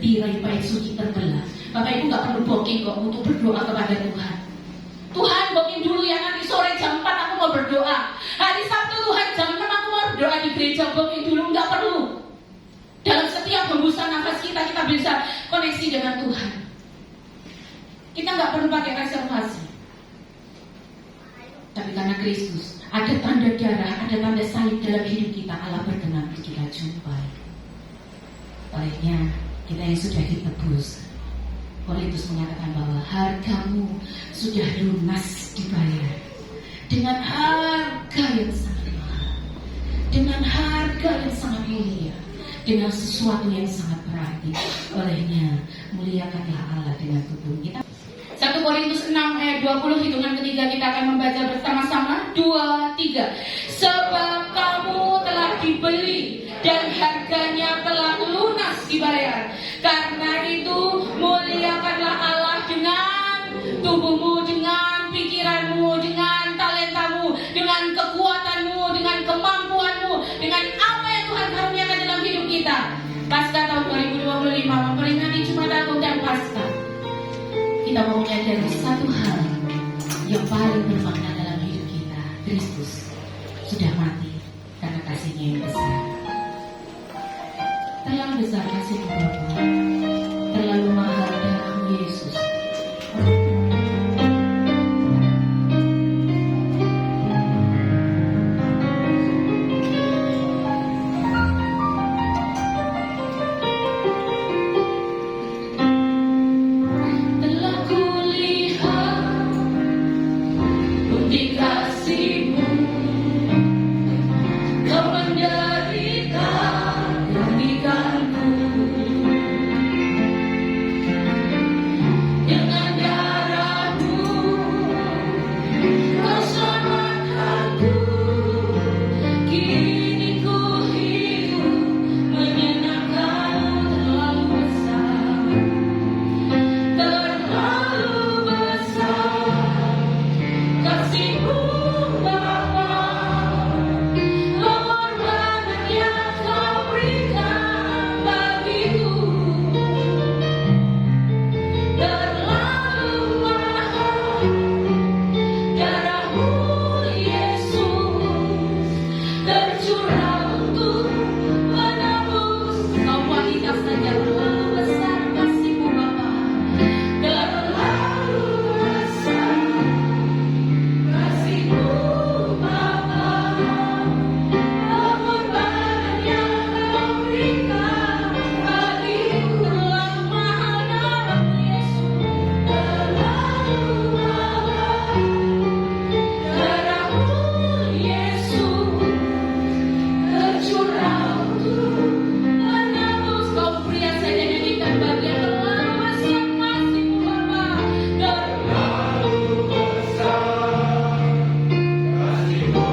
Tirai bait suci terbelah. Bapak Ibu gak perlu booking kok untuk berdoa kepada Tuhan. Tuhan booking dulu ya, nanti sore jam 4 aku mau berdoa. Hari Sabtu Tuhan jam 6 aku mau berdoa di gereja, booking dulu, gak perlu. Dalam setiap hembusan nafas kita bisa koneksi dengan Tuhan. Kita gak perlu pakai reservasi. Tapi karena Kristus, ada tanda darah, ada tanda salib dalam hidup kita, Allah berkenan untuk kita jumpai. Olehnya kita yang sudah ditebus, Korintus mengatakan bahwa hargamu sudah lunas dibayar dengan harga yang sangat mahal, dengan harga yang sangat mulia, dengan sesuatu yang sangat berarti. Olehnya muliakanlah Allah dengan tubuh kita. 1 Korintus 6 ayat 20, hitungan ketiga kita akan membaca bersama-sama. 2, 3. Sebab kamu telah dibeli dan harganya telah lunas dibayar. Karena itu muliakanlah Allah dengan tubuhmu, dengan pikiranmu, dengan talentamu, dengan kekuatanmu, dengan kemampuanmu, dengan apa yang Tuhan karuniakan dalam hidup kita. Pasca tahun 2025 memperingati Jumat Agung dan yang paling bermakna dalam hidup kita, Kristus sudah mati karena kasih-Nya yang besar. Terlalu besar kasih-Mu Bapa, terlalu mahal darah-Mu Yesus. Telah kulihat bukti kasih-Mu, Kau menderita demikanku. Dengan darah-Mu Kau selamatkanku. Kini ku hidup menyenangkan-Mu. Terlalu besar, terlalu besar kasih-Mu Bapa. Pengorbanan yang Kau berikan bagiku terlalu mahal. Darah-Mu Yesus tercurah untuk menebus. Kau wanita saja, terlalu besar kasih-Mu Bapa, terlalu besar kasih-Mu Bapa. Pengorbanan yang Kau berikan bagiku terlalu mahal. Darah-Mu Yesus terlalu mahal. Darah-Mu Yesus tercurah untuk menebus. Kau pria saja nyanyikan bagian terlalu besar kasih-Mu Bapa, terlalu besar kasih-Mu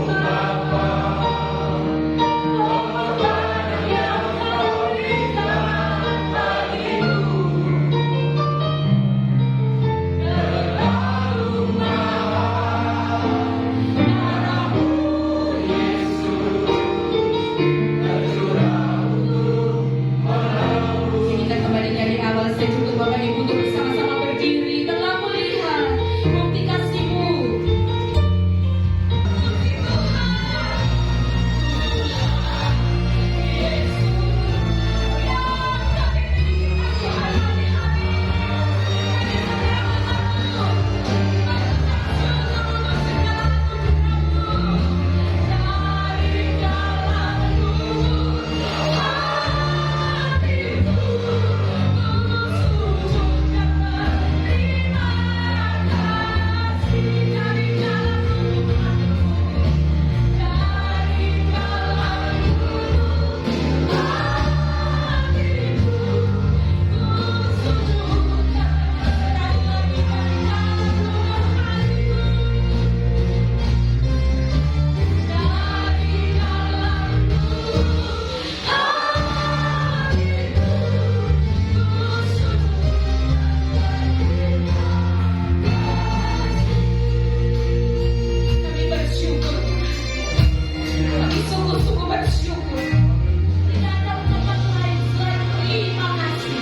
Bapa. Pengorbanan yang Kau berikan bagiku terlalu mahal. Darah-Mu Yesus tercurah untuk menebus. Kita kembali dari awal. Saya cukup Bapak Ibu untuk bersama-sama berdiri. Telah melihat bukti kasih-Mu. Kami bersyukur, kami sungguh-sungguh bersyukur. Tidak ada tempat lain selain terima kasih.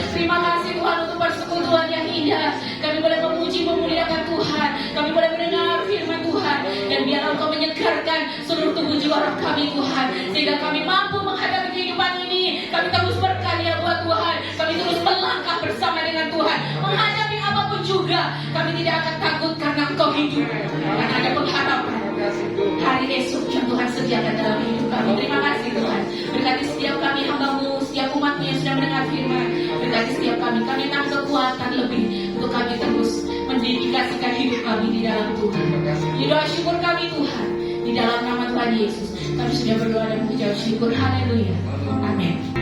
Terima kasih Tuhan untuk persekutuan yang indah. Kami boleh memuji memuliakan Tuhan. Kami boleh mendengar firman Tuhan. Dan biar Engkau menyegarkan seluruh tubuh jiwa roh kami Tuhan, sehingga kami mampu menghadapi kehidupan ini. Kami terus berkarya buat Tuhan. Kami terus melangkah bersama dengan Tuhan. Menghadapi apapun juga, kami tidak akan takut karena Engkau hidup. Karena ada pengharapan hari esok yang Tuhan sediakan dalam hidup kami. Terima kasih Tuhan. Berkati setiap kami hamba-Mu, setiap umat-Mu yang sudah mendengar firman. Berkati setiap kami enam kekuatan lebih untuk kami terus mendedikasikan hidup kami di dalam Tuhan. Di doa syukur kami Tuhan, di dalam nama Tuhan Yesus, kami sudah berdoa dan mengucap syukur. Haleluya. Amin.